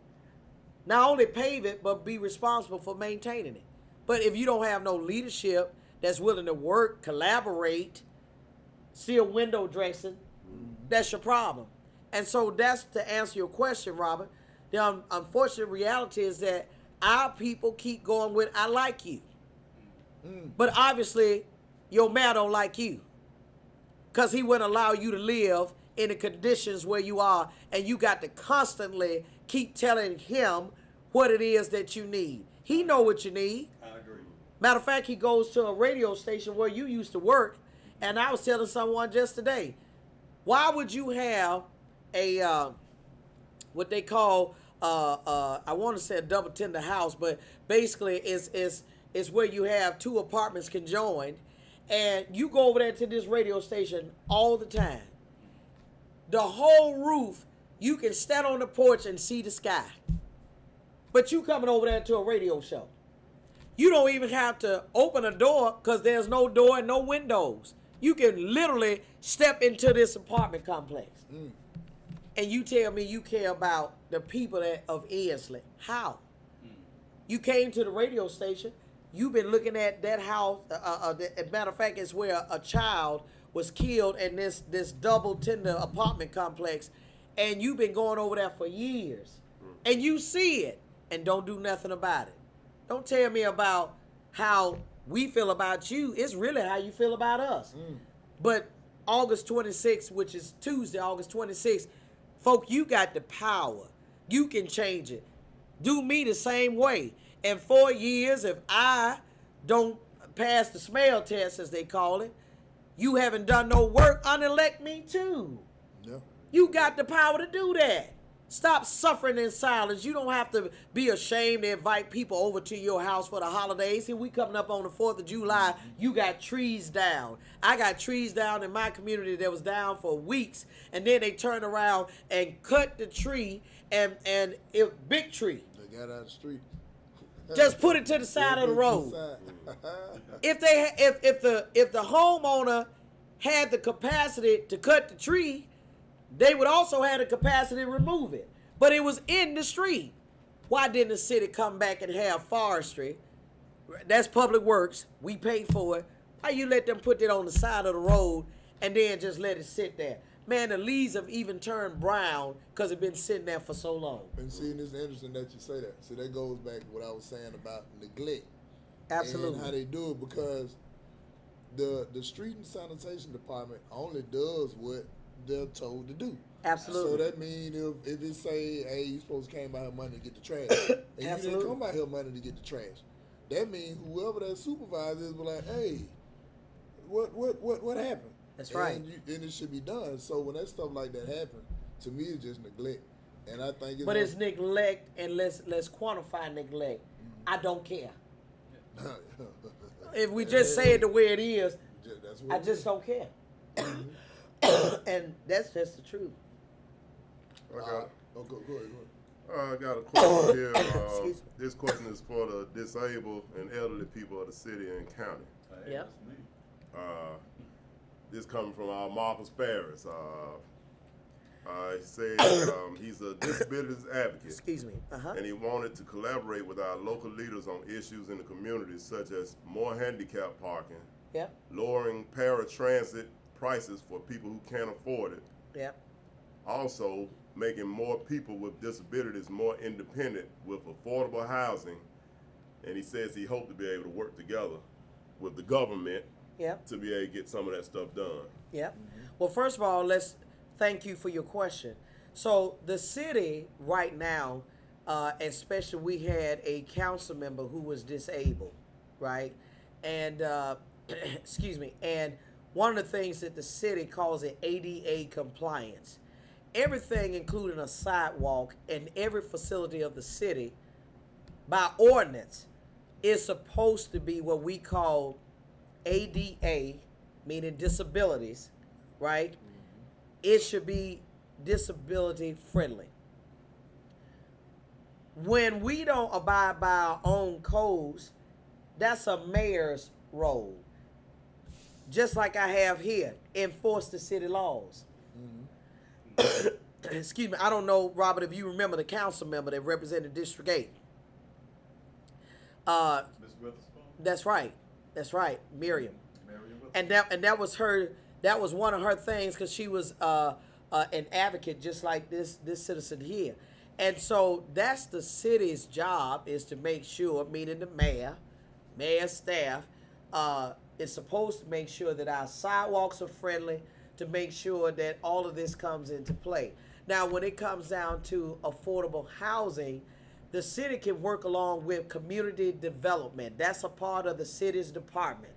not only pave it, but be responsible for maintaining it. But if you don't have no leadership that's willing to work, collaborate, still window dressing, that's your problem. And so that's to answer your question, Robert. The unfortunate reality is that our people keep going with, I like you. But obviously, your mayor don't like you. Because he wouldn't allow you to live in the conditions where you are, and you got to constantly keep telling him what it is that you need. He know what you need. I agree. Matter of fact, he goes to a radio station where you used to work, and I was telling someone just today, why would you have a what they call I want to say a double tender house, but basically it's where you have two apartments conjoined, and you go over there to this radio station all the time. The whole roof, you can stand on the porch and see the sky. But you coming over there to a radio show. You don't even have to open a door because there's no door and no windows. You can literally step into this apartment complex. And you tell me you care about the people of Ensley. How? You came to the radio station. You've been looking at that house. As a matter of fact, it's where a child was killed in this double tender apartment complex. And you've been going over there for years. And you see it and don't do nothing about it. Don't tell me about how we feel about you. It's really how you feel about us. But August 26th, which is Tuesday, August 26th, folk, you got the power. You can change it. Do me the same way. In 4 years, if I don't pass the smell test, as they call it, you haven't done no work, unelect me too. Yeah. You got the power to do that. Stop suffering in silence. You don't have to be ashamed to invite people over to your house for the holidays. Here we coming up on the 4th of July. You got trees down. I got trees down in my community that was down for weeks. And then they turned around and cut the tree and it big tree. They got out of the street. Just put it to the side of the road. If the homeowner had the capacity to cut the tree, they would also have the capacity to remove it. But it was in the street. Why didn't the city come back and have forestry? That's public works. We pay for it. Why you let them put it on the side of the road and then just let it sit there? Man, the leaves have even turned brown because it's been sitting there for so long. And see, it's interesting that you say that. See, that goes back to what I was saying about neglect. Absolutely. And how they do it, because the street and sanitation department only does what they're told to do. Absolutely. So that means if it say, hey, you supposed to came by here money to get the trash, and you didn't come by here money to get the trash, that means whoever that supervisor is will like, hey, what happened? That's right. And it should be done. So when that stuff like that happen, to me it's just neglect. And I think it's But it's neglect, and let's quantify neglect. I don't care. If we just say it the way it is, that's what I just don't care. And that's just the truth. go ahead. I got a question here. Excuse me. This question is for the disabled and elderly people of the city and county. Hey, Yep. that's me. This coming from Marcus Ferris. He said he's a disabilities advocate. Excuse me. And he wanted to collaborate with our local leaders on issues in the community, such as more handicap parking, Yep. lowering paratransit prices for people who can't afford it, Yep. also making more people with disabilities more independent with affordable housing. And he says he hoped to be able to work together with the government Yep. to be able to get some of that stuff done. Yep. Well, first of all, let's thank you for your question. So the city right now, especially we had a council member who was disabled, right? And excuse me. And one of the things that the city calls it ADA compliance. Everything, including a sidewalk in every facility of the city, by ordinance, is supposed to be what we call ADA, meaning disabilities, right? It should be disability friendly. When we don't abide by our own codes, that's a mayor's role. Just like I have here, enforce the city laws. Excuse me, I don't know, Robert, if you remember the council member that represented District 8. Ms. Witherspoon? That's right. That's right, Miriam. Marion Witherspoon. And that was her. That was one of her things because she was an advocate, just like this citizen here. And so that's the city's job, is to make sure, meaning the mayor staff, is supposed to make sure that our sidewalks are friendly, to make sure that all of this comes into play. Now, when it comes down to affordable housing, the city can work along with community development. That's a part of the city's department.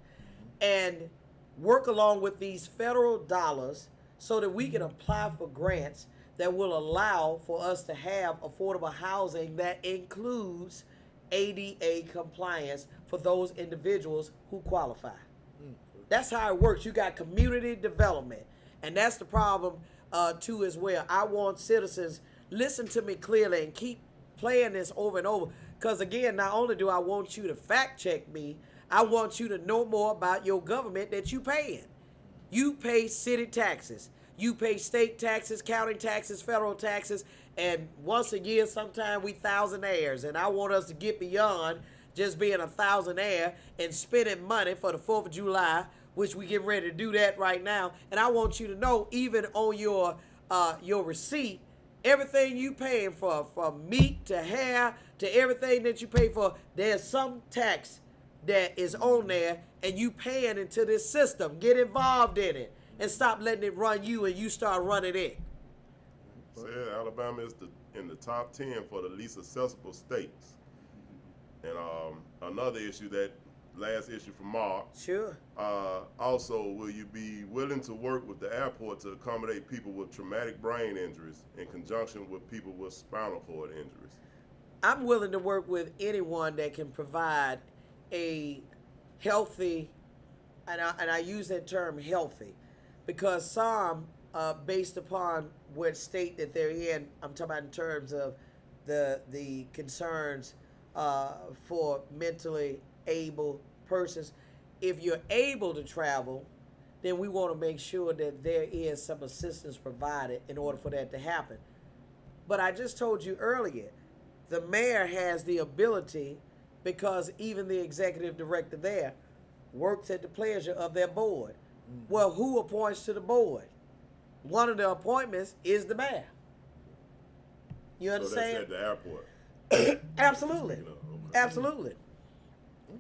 And work along with these federal dollars so that we can apply for grants that will allow for us to have affordable housing that includes ADA compliance for those individuals who qualify. That's how it works. You got community development. And that's the problem, too, as well. I want citizens, listen to me clearly and keep playing this over and over. Because, again, not only do I want you to fact check me, I want you to know more about your government that you paying. You pay city taxes. You pay state taxes, county taxes, federal taxes. And once a year, sometimes we thousandaires. And I want us to get beyond just being a thousandaire and spending money for the 4th of July, which we get ready to do that right now. And I want you to know, even on your receipt, everything you paying for, from meat to hair to everything that you pay for, there's some tax that is on there, and you paying into this system. Get involved in it and stop letting it run you and you start running it. So yeah, Alabama is in the top 10 for the least accessible states. And another issue, that last issue from Mark. Sure. Also, will you be willing to work with the airport to accommodate people with traumatic brain injuries in conjunction with people with spinal cord injuries? I'm willing to work with anyone that can provide a healthy, and I use that term healthy, because some, based upon what state that they're in, I'm talking about in terms of the concerns for mentally able persons. If you're able to travel, then we want to make sure that there is some assistance provided in order for that to happen. But I just told you earlier, the mayor has the ability, because even the executive director there works at the pleasure of their board. Well, who appoints to the board? One of the appointments is the mayor. You understand? So that's at the airport. Absolutely. Okay. Absolutely.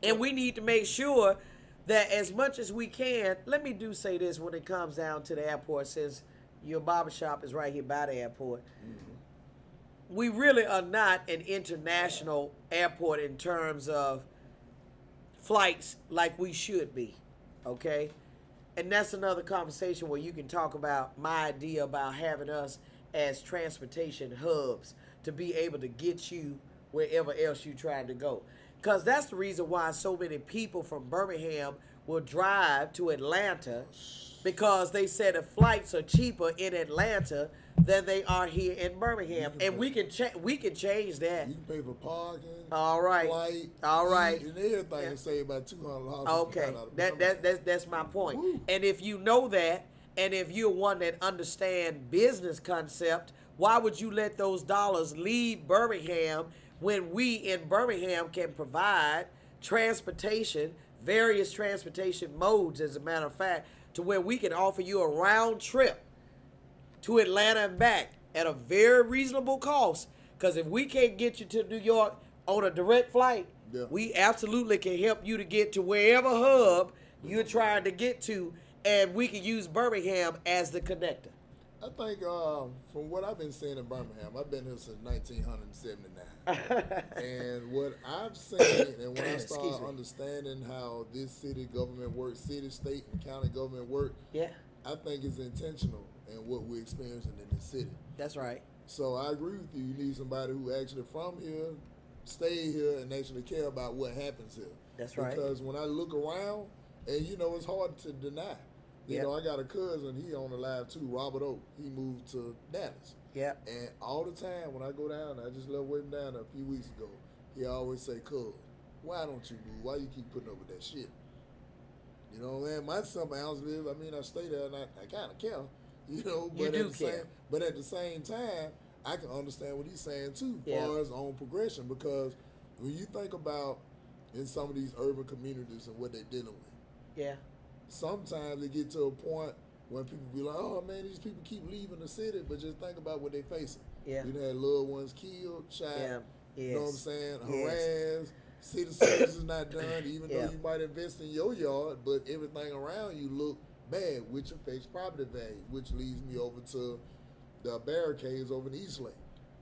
And we need to make sure that as much as we can, let me say this when it comes down to the airport, since your barbershop is right here by the airport. We really are not an international airport in terms of flights like we should be, okay? And that's another conversation where you can talk about my idea about having us as transportation hubs to be able to get you wherever else you're trying to go. Because that's the reason why so many people from Birmingham will drive to Atlanta, because they said the flights are cheaper in Atlanta than they are here in Birmingham. And we can change that. You can pay for parking, All right. flight, All right. and everything, Yeah. and save about $200. Okay, that's my point. Woo. And if you know that, And if you're one that understand business concept, why would you let those dollars leave Birmingham when we in Birmingham can provide transportation, various transportation modes, as a matter of fact, to where we can offer you a round trip to Atlanta and back at a very reasonable cost. Because if we can't get you to New York on a direct flight, Yeah. we absolutely can help you to get to wherever hub you're trying to get to, and we can use Birmingham as the connector. I think from what I've been seeing in Birmingham, I've been here since 1979. And what I've seen, and when I Excuse started me. understanding how this city government works, city, state, and county government work, Yeah, I think it's intentional in what we're experiencing in this city. that's right. So I agree with you. You need somebody who actually from here, stay here, and actually care about what happens here. That's right. Because when I look around, and it's hard to deny. Yep. I got a cousin, he on the live too, Robert Oak. He moved to Dallas. Yep. And all the time when I go down, I just left waiting down there a few weeks ago. He always say, "Cuz, why don't you move? Why you keep putting up with that shit?" You know what I mean? My summer house live. I mean, I stay there and I kind of care. But You do at the care. but at the same time, I can understand what he's saying too, Yeah. far as on progression. Because when you think about in some of these urban communities and what they're dealing with, Yeah. sometimes they get to a point when people be like, "Oh man, these people keep leaving the city," but just think about what they're facing. Yeah. You had loved ones killed, shot. Yeah. You know what I'm Yes. saying? Yes. Harassed. City service is not done, even Yeah. though you might invest in your yard, but everything around you look bad, which affects property value, which leads me over to the barricades over in East Lake.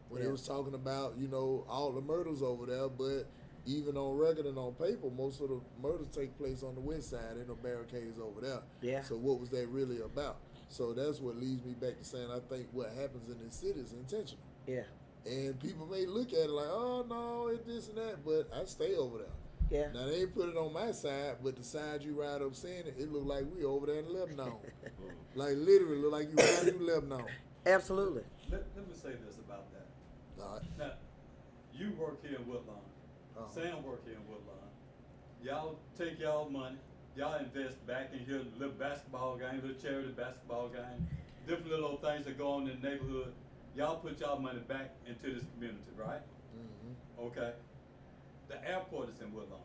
When they Yeah. was talking about, all the murders over there, but even on record and on paper, most of the murders take place on the west side. Ain't no barricades over there. Yeah. So what was that really about? So that's what leads me back to saying I think what happens in this city is intentional. Yeah. And people may look at it like, "Oh no, it's this and that," but I stay over there. Yeah. Now they ain't put it on my side, but the side you ride up seeing it, it look like we over there in Lebanon. Like literally look like you ride through Lebanon. Absolutely. Let me say this about that. All right. Now, you work here in Woodlawn. Uh-huh. Sam work here in Woodlawn. Y'all take y'all money. Y'all invest back in here, little basketball game, little charity basketball game, different little things that go on in the neighborhood. Y'all put y'all money back into this community, right? Mm-hmm. Okay. The airport is in Woodlawn.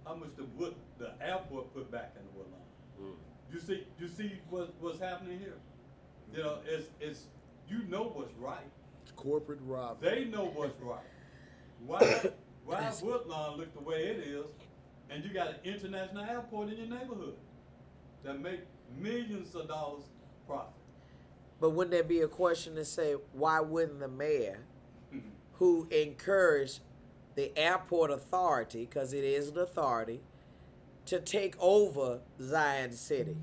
How much the airport put back into Woodlawn? You see what's happening here? It's you know what's right. Corporate robbery. They know what's right. Why Woodlawn look the way it is, and you got an international airport in your neighborhood that make millions of dollars profit? But wouldn't there be a question to say, why wouldn't the mayor, who encouraged the airport authority, because it is an authority, to take over Zion City,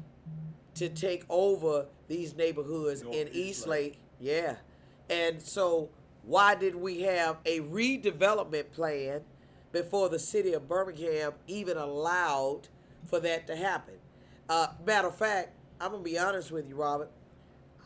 to take over these neighborhoods in North East East Lake? Yeah. And so why did we have a redevelopment plan before the city of Birmingham even allowed for that to happen? Matter of fact, I'm going to be honest with you, Robert.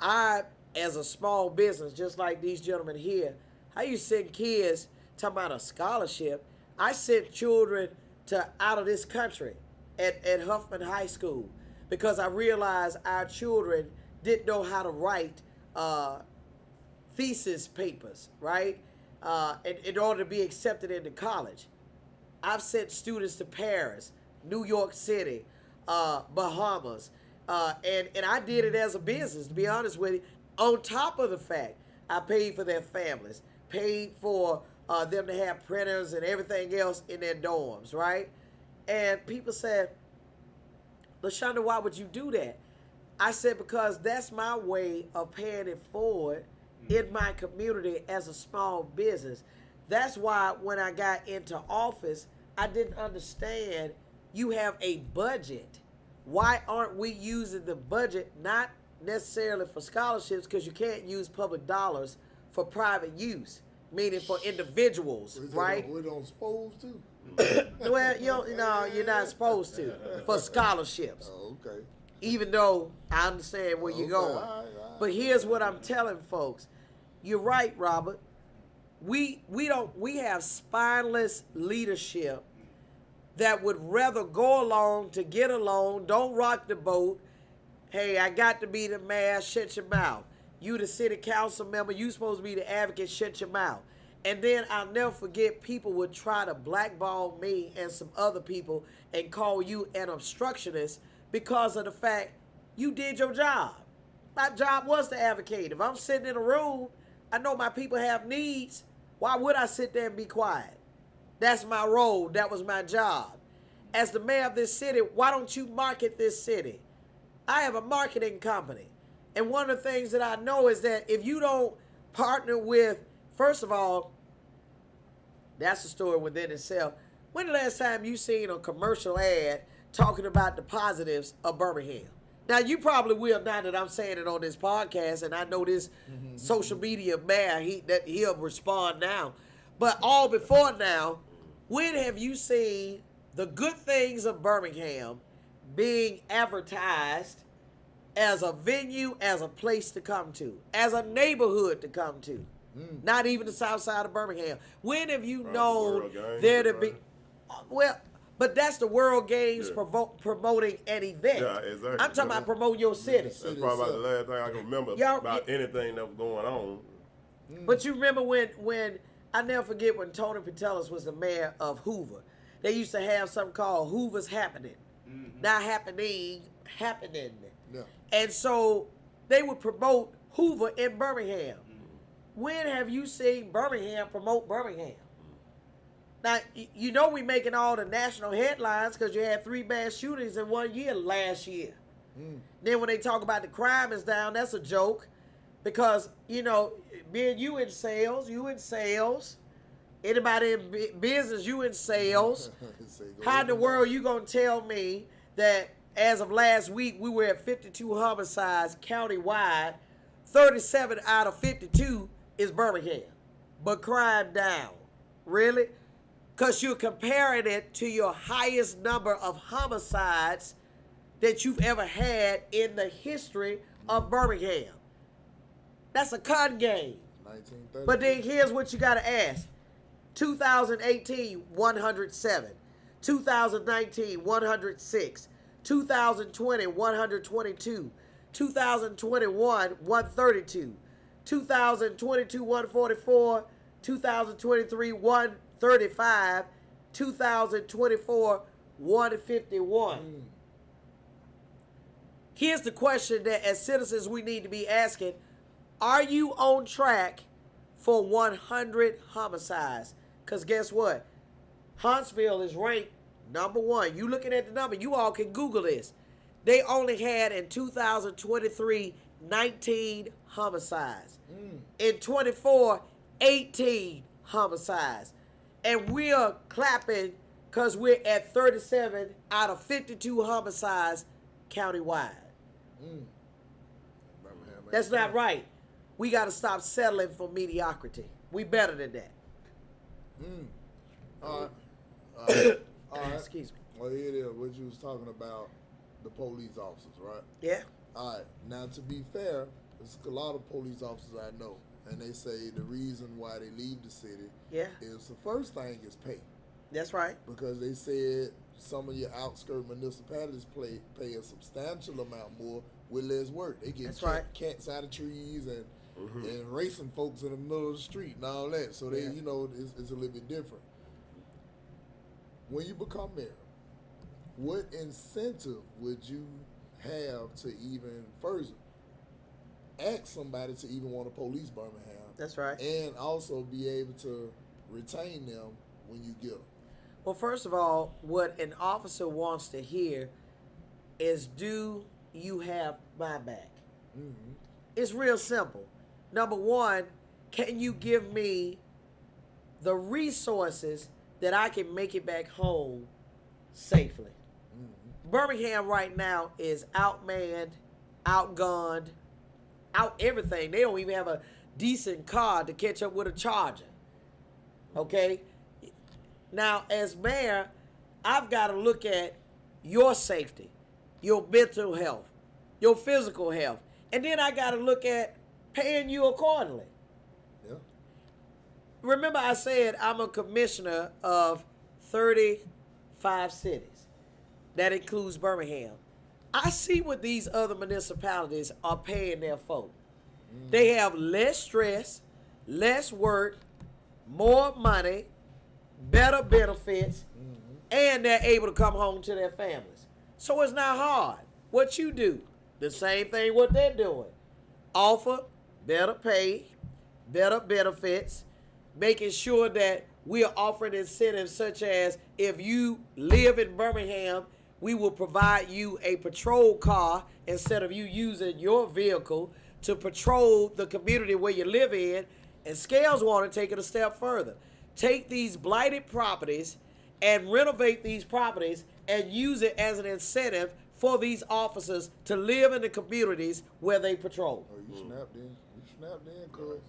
I, as a small business, just like these gentlemen here, I used to send kids, talking about a scholarship, I sent children to out of this country at Huffman High School because I realized our children didn't know how to write thesis papers, right? In order to be accepted into college. I've sent students to Paris, New York City, Bahamas, and I did it as a business, to be honest with you. On top of the fact, I paid for their families, paid for them to have printers and everything else in their dorms, right? And people said, "Lashunda, why would you do that?" I said, because that's my way of paying it forward in my community as a small business. That's why when I got into office, I didn't understand you have a budget. Why aren't we using the budget, not necessarily for scholarships, because you can't use public dollars for private use, meaning for individuals, right? We don't supposed to. Well, you're not supposed to, for scholarships. Oh, okay. Even though I understand where you're Okay, going. all right. But here's what I'm telling folks. You're right, Robert. We have spineless leadership that would rather go along to get along, don't rock the boat, hey, I got to be the mayor, shut your mouth. You the city council member, you supposed to be the advocate, shut your mouth. And then I'll never forget, people would try to blackball me and some other people and call you an obstructionist because of the fact you did your job. My job was to advocate. If I'm sitting in a room, I know my people have needs. Why would I sit there and be quiet? That's my role. That was my job. As the mayor of this city, why don't you market this city? I have a marketing company. And one of the things that I know is that if you don't partner with, first of all, that's a story within itself. When the last time you seen a commercial ad talking about the positives of Birmingham? Now, you probably will, now that I'm saying it on this podcast, and I know this social media man, he'll respond now. But all before now, when have you seen the good things of Birmingham being advertised as a venue, as a place to come to, as a neighborhood to come to? Not even the south side of Birmingham. When have you known there to be... Well, but that's the World Games promoting an event. Yeah, exactly. I'm talking about promoting your city. That's probably about the last thing I can remember about anything that was going on. But you remember when I never forget when Tony Patelis was the mayor of Hoover. They used to have something called Hoover's Happening. Not happening. Yeah. And so they would promote Hoover in Birmingham. When have you seen Birmingham promote Birmingham? Now, you know we making all the national headlines because you had 3 mass shootings in 1 year last year. Then when they talk about the crime is down, that's a joke. Because, you know, being you in sales. Anybody in business, you in sales. How in the world you going to tell me that as of last week, we were at 52 homicides countywide. 37 out of 52 is Birmingham. But crime down. Really? Because you're comparing it to your highest number of homicides that you've ever had in the history of Birmingham. That's a con game. 1930. But then here's what you got to ask. 2018, 107. 2019, 106. 2020, 122. 2021, 132. 2022, 144. 2023, 135. 2024, 151. Here's the question that as citizens we need to be asking. Are you on track for 100 homicides? Because guess what? Huntsville is ranked number 1. You looking at the number, you all can Google this. They only had in 2023 19 homicides. In 24, 18 homicides. And we are clapping because we're at 37 out of 52 homicides countywide. That's not right. We got to stop settling for mediocrity. We better than that. All right. Excuse me. Well, here it is. What you was talking about, the police officers, right? Yeah. All right. Now, to be fair, there's a lot of police officers I know, and they say the reason why they leave the city is the first thing is pay. That's right. Because they said some of your outskirt municipalities pay a substantial amount more with less work. They get cats out of trees and racing folks in the middle of the street and all that. So they, you know, it's a little bit different. When you become mayor, what incentive would you have to even first ask somebody to even want to police Birmingham? That's right. And also be able to retain them when you get them. Well, first of all, what an officer wants to hear is, do you have my back? It's real simple. Number one, can you give me the resources that I can make it back home safely? Birmingham right now is outmanned, outgunned, out everything. They don't even have a decent car to catch up with a Charger. Okay? Now, as mayor, I've got to look at your safety, your mental health, your physical health, and then I got to look at paying you accordingly. Yeah. Remember I said I'm a commissioner of 35 cities. That includes Birmingham. I see what these other municipalities are paying their folk. They have less stress, less work, more money, better benefits, and they're able to come home to their families. So it's not hard. What you do, the same thing what they're doing. Offer better pay, better benefits, making sure that we are offering incentives such as if you live in Birmingham, we will provide you a patrol car instead of you using your vehicle to patrol the community where you live in. And Scales want to take it a step further. Take these blighted properties and renovate these properties and use it as an incentive for these officers to live in the communities where they patrol. Oh, you snapped in. You snapped in, cuz.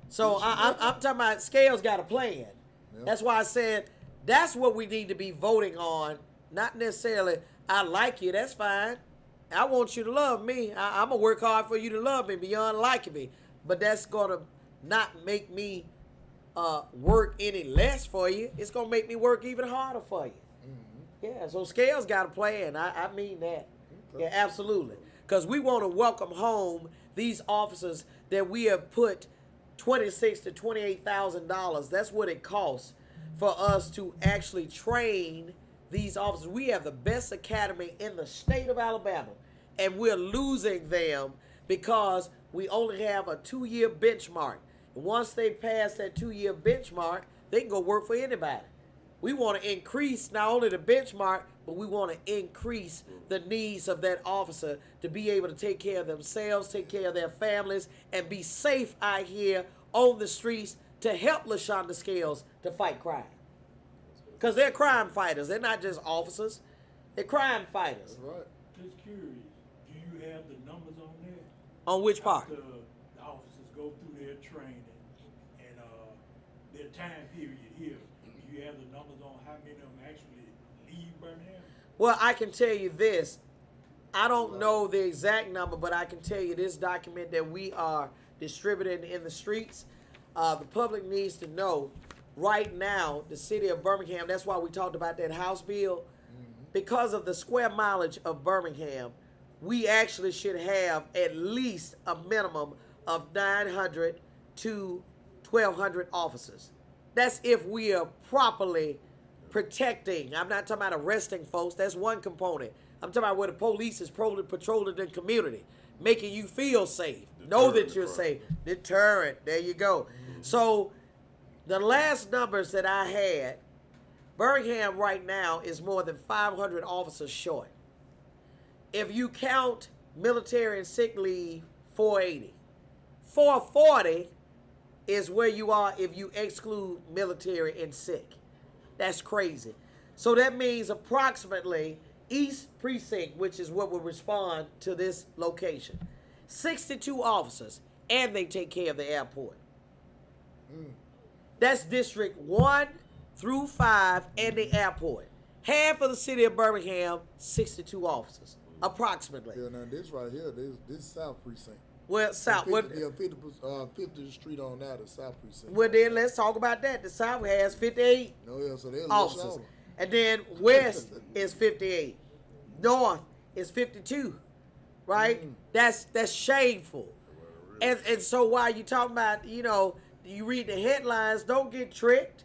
So I'm talking about Scales got a plan. Yep. That's why I said that's what we need to be voting on. Not necessarily, I like you, that's fine. I want you to love me. I'm going to work hard for you to love me beyond liking me. But that's going to not make me work any less for you. It's going to make me work even harder for you. Yeah, so Scales got a plan. I mean that. Yeah, absolutely. Because we want to welcome home these officers that we have put $26,000 to $28,000. That's what it costs for us to actually train these officers. We have the best academy in the state of Alabama, and we're losing them because we only have a 2-year benchmark. And once they pass that 2-year benchmark, they can go work for anybody. We want to increase not only the benchmark, but we want to increase the needs of that officer to be able to take care of themselves, take care of their families, and be safe out here on the streets to help Lashunda Scales to fight crime. Because they're crime fighters. They're not just officers. They're crime fighters. That's right. Just curious, do you have the numbers on that? On which part? After the officers go through their training and their time period here, do you have the numbers on how many of them actually leave Birmingham? Well, I can tell you this. I don't know the exact number, but I can tell you this document that we are distributing in the streets. The public needs to know right now, the city of Birmingham, that's why we talked about that House bill. Because of the square mileage of Birmingham, we actually should have at least a minimum of 900 to 1,200 officers. That's if we are properly protecting. I'm not talking about arresting folks. That's one component. I'm talking about where the police is patrolling the community, making you feel safe. Know that you're safe. Deterrent. There you go. So the last numbers that I had, Birmingham right now is more than 500 officers short. If you count military and sick leave, 480. 440 is where you are if you exclude military and sick. That's crazy. So that means approximately East Precinct, which is what will respond to this location, 62 officers, and they take care of the airport. That's District 1 through 5 and the airport. Half of the city of Birmingham, 62 officers, approximately. Yeah, now this right here, this South Precinct. Well, South. 50th Street on that, the South Precinct. Well, then let's talk about that. The South has 58 No, yeah, so they're officers. And then West is 58. North is 52. Right? That's shameful. And so while you talking about, you read the headlines, don't get tricked.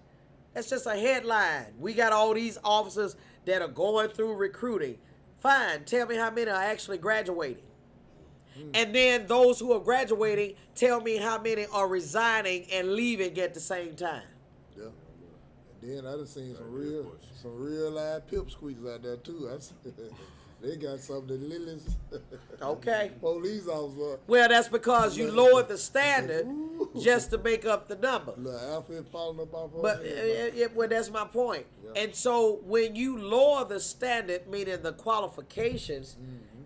That's just a headline. We got all these officers that are going through recruiting. Fine. Tell me how many are actually graduating. And then those who are graduating, tell me how many are resigning and leaving at the same time. Yeah. And then I done seen some real live pipsqueaks out there too. They got some of the littlest Okay. police officer. Well, that's because you lowered the standard just to make up the number. Little outfit falling up off But well, that's my point. Yeah. And so when you lower the standard, meaning the qualifications,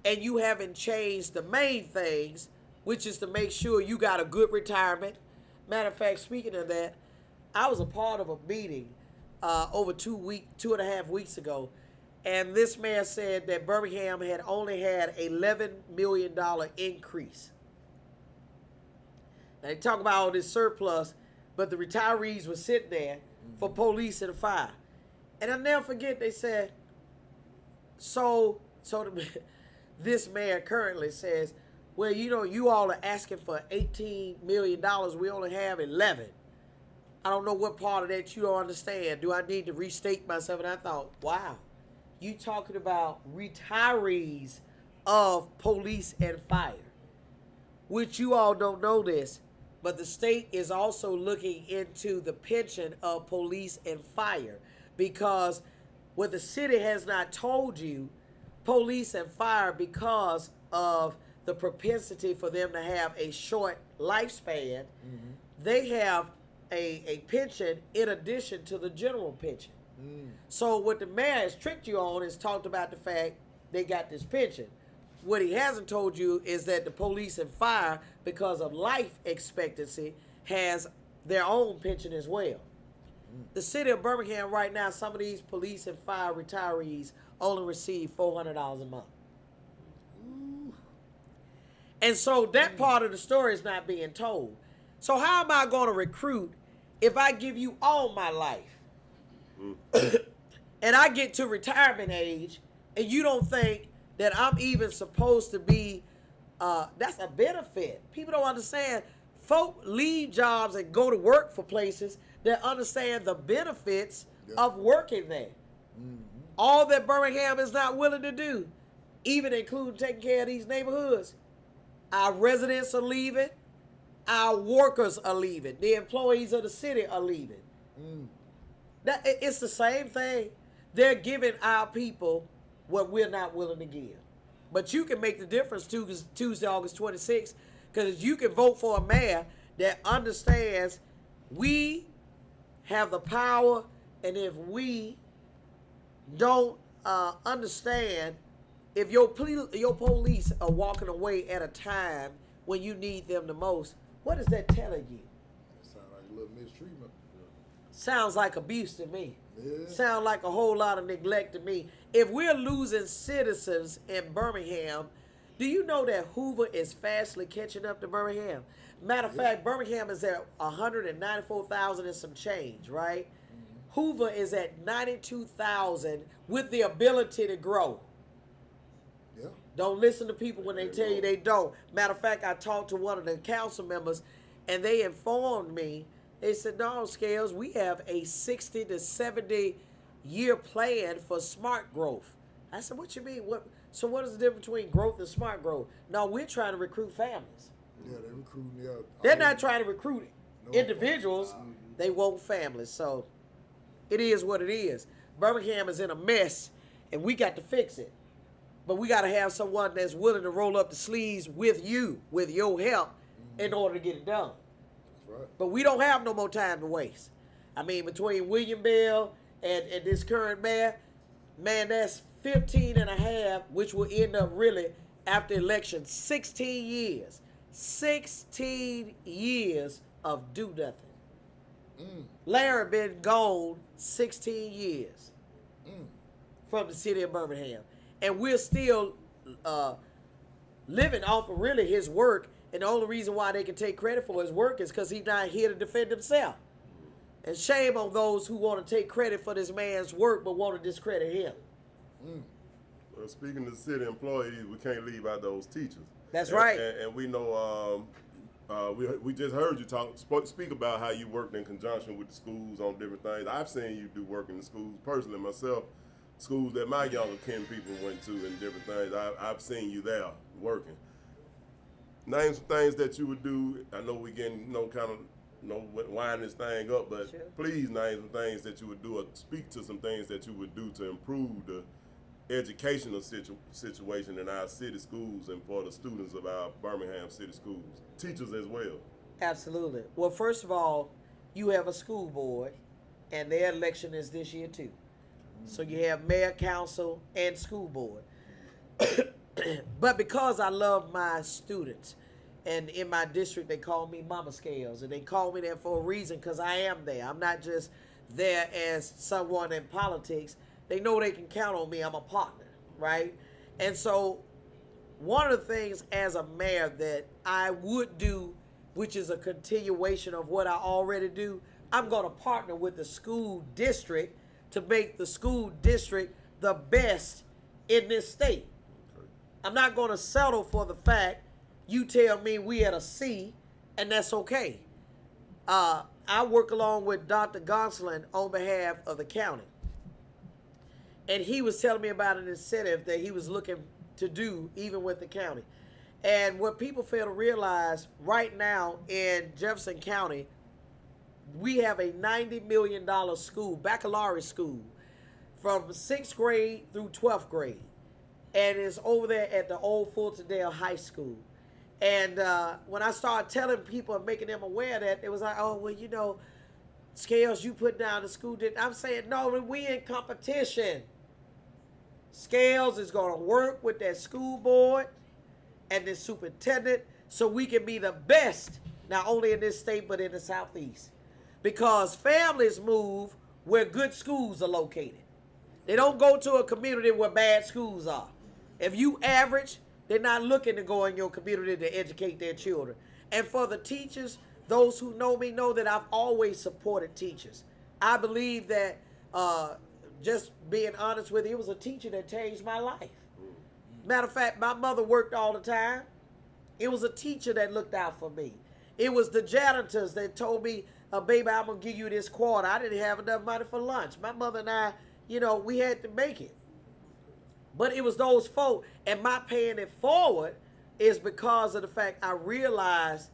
and you haven't changed the main things, which is to make sure you got a good retirement. Matter of fact, speaking of that, I was a part of a meeting over 2.5 weeks ago, and this man said that Birmingham had only had $11 million increase. Now they talk about all this surplus, but the retirees were sitting there for police and fire. this mayor currently says, well, you know, you all are asking for $18 million. We only have 11. I don't know what part of that you don't understand. Do I need to restate myself? And I thought, wow, you talking about retirees of police and fire, which you all don't know this, but the state is also looking into the pension of police and fire, because what the city has not told you, police and fire, because of the propensity for them to have a short lifespan, they have a pension in addition to the general pension. So what the mayor has tricked you on is talked about the fact they got this pension. What he hasn't told you is that the police and fire, because of life expectancy, has their own pension as well. The city of Birmingham right now, some of these police and fire retirees only receive $400 a month. And so that part of the story is not being told. So how am I going to recruit if I give you all my life and I get to retirement age and you don't think that I'm even supposed to be, that's a benefit. People don't understand. Folk leave jobs and go to work for places that understand the benefits of working there. All that Birmingham is not willing to do, even including taking care of these neighborhoods. Our residents are leaving. Our workers are leaving. The employees of the city are leaving. It's the same thing. They're giving our people what we're not willing to give. But you can make the difference Tuesday, August 26th, because you can vote for a mayor that understands we have the power, and if we don't understand, if your police are walking away at a time when you need them the most, what is that telling you? It sounds like a little mistreatment. Sounds like abuse to me. Yeah. Sounds like a whole lot of neglect to me. If we're losing citizens in Birmingham, do you know that Hoover is fastly catching up to Birmingham? Matter of fact, Birmingham is at 194,000 and some change, right? Hoover is at 92,000 with the ability to grow. Yeah. Don't listen to people when they tell you they don't. Matter of fact, I talked to one of the council members, and they informed me. They said, no, Scales, we have a 60 to 70 year plan for smart growth. I said, what you mean? So what is the difference between growth and smart growth? No, we're trying to recruit families. Yeah, they're recruiting. They're not trying to recruit individuals. They want families. So it is what it is. Birmingham is in a mess, and we got to fix it. But we got to have someone that's willing to roll up the sleeves with you, with your help, in order to get it done. That's right. But we don't have no more time to waste. I mean, between William Bell and this current mayor, man, that's 15 and a half, which will end up really, after election, 16 years. 16 years of do nothing. Larry been gone 16 years from the city of Birmingham. And we're still living off of really his work. And the only reason why they can take credit for his work is because he's not here to defend himself. And shame on those who want to take credit for this man's work but want to discredit him. Well, speaking of city employees, we can't leave out those teachers. That's right. And we know we just heard you speak about how you worked in conjunction with the schools on different things. I've seen you do work in the schools personally myself. Schools that my younger kin people went to and different things. I've seen you there working. Name some things that you would do. I know we getting wind this thing up, but Sure. Please name some things that you would do, or speak to some things that you would do to improve the educational situation in our city schools and for the students of our Birmingham city schools, teachers as well. Absolutely. Well, first of all, you have a school board, and their election is this year too. So you have mayor, council, and school board. But because I love my students, and in my district they call me Mama Scales, and they call me that for a reason, because I am there. I'm not just there as someone in politics. They know they can count on me. I'm a partner, right? And so one of the things as a mayor that I would do, which is a continuation of what I already do, I'm going to partner with the school district to make the school district the best in this state. I'm not going to settle for the fact you tell me we at a C, and that's okay. I work along with Dr. Gonsolin on behalf of the county. And he was telling me about an incentive that he was looking to do even with the county. And what people fail to realize, right now in Jefferson County, we have a $90 million school, baccalaureate school, from 6th grade through 12th grade. And it's over there at the old Fultondale High School. And when I started telling people and making them aware of that, it was like, oh, well, you know, Scales, you put down the school. I'm saying, no, we in competition. Scales is going to work with that school board and the superintendent so we can be the best, not only in this state, but in the Southeast. Because families move where good schools are located. They don't go to a community where bad schools are. If you average, they're not looking to go in your community to educate their children. And for the teachers, those who know me know that I've always supported teachers. I believe that, just being honest with you, it was a teacher that changed my life. Matter of fact, my mother worked all the time. It was a teacher that looked out for me. It was the janitors that told me, baby, I'm going to give you this quarter. I didn't have enough money for lunch. My mother and I, you know, we had to make it. But it was those folk, and my paying it forward is because of the fact I realized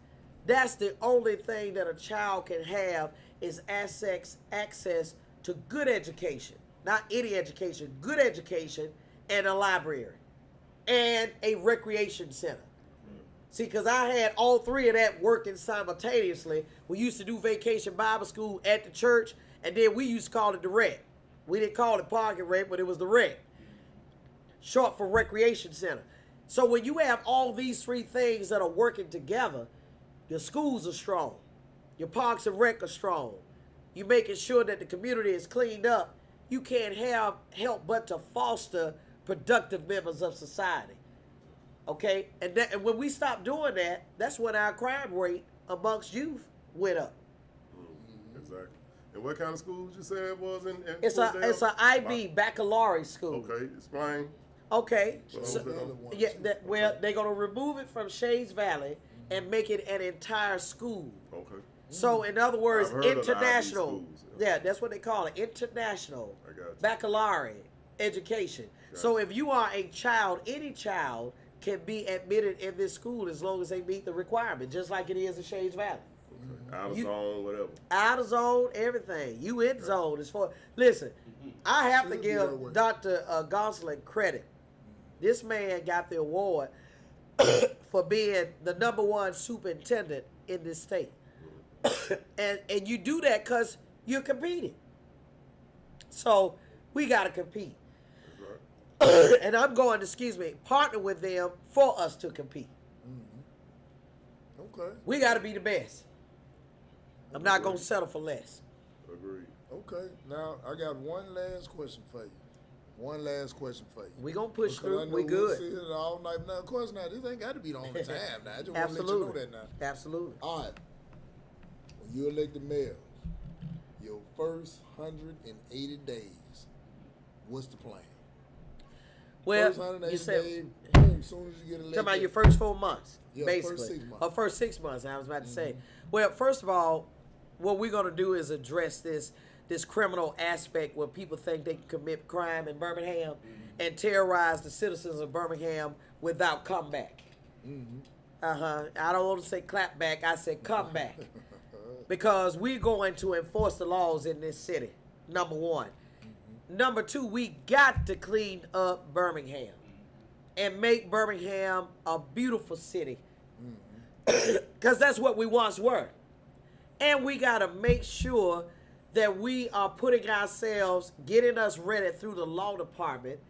that's the only thing that a child can have is access to good education. Not any education, good education, and a library, and a recreation center. See, because I had all three of that working simultaneously. We used to do vacation Bible school at the church, and then we used to call it the rec. We didn't call it parking rec, but it was the rec. Short for recreation center. So when you have all these three things that are working together, your schools are strong. Your parks and rec are strong. You're making sure that the community is cleaned up. You can't help but to foster productive members of society. Okay? And when we stop doing that, that's when our crime rate amongst youth went up. Exactly. And what kind of school did you say it was in It's an IB baccalaureate school. Okay, explain. Okay. What So, was it? yeah, well, they're going to remove it from Shades Valley and make it an entire school. Okay. So, in other words, I've heard of the IB international. schools, Yeah, that's what they call it. International I got you. baccalaureate education. So, if you are a child, any child can be admitted in this school as long as they meet the requirement, just like it is in Shades Valley. Okay. Out of zone, whatever. Out of zone, everything. You in zone. As far, listen, I have to Should be that way. give Dr. Gonsolin credit. This man got the award for being the #1 superintendent in this state. and you do that because you're competing. So we got to compete. That's right. And I'm going to, partner with them for us to compete. Okay. We got to be the best. I'm not going to settle for less. Agreed. Okay. Now I got one last question for you. One last question for you. We going to push Because through. I know We we'll good. sit here all night. Now, of course, now this ain't got to be the only time. Now I just want to let you know Absolutely. that now. Absolutely. All right. When you elected mayor, your first 180 days, what's the plan? Well, First 180 you said, days, boom, as soon as you get elected. talking about your first 4 months, Yeah, basically. first 6 months. Or first 6 months, I was about to say. Well, first of all, what we're going to do is address this criminal aspect where people think they can commit crime in Birmingham and terrorize the citizens of Birmingham without comeback. I don't want to say clap back, I said come back. Because we're going to enforce the laws in this city, #1. #2, we got to clean up Birmingham and make Birmingham a beautiful city. Because that's what we once were. And we got to make sure that we are putting ourselves, getting us ready through the law department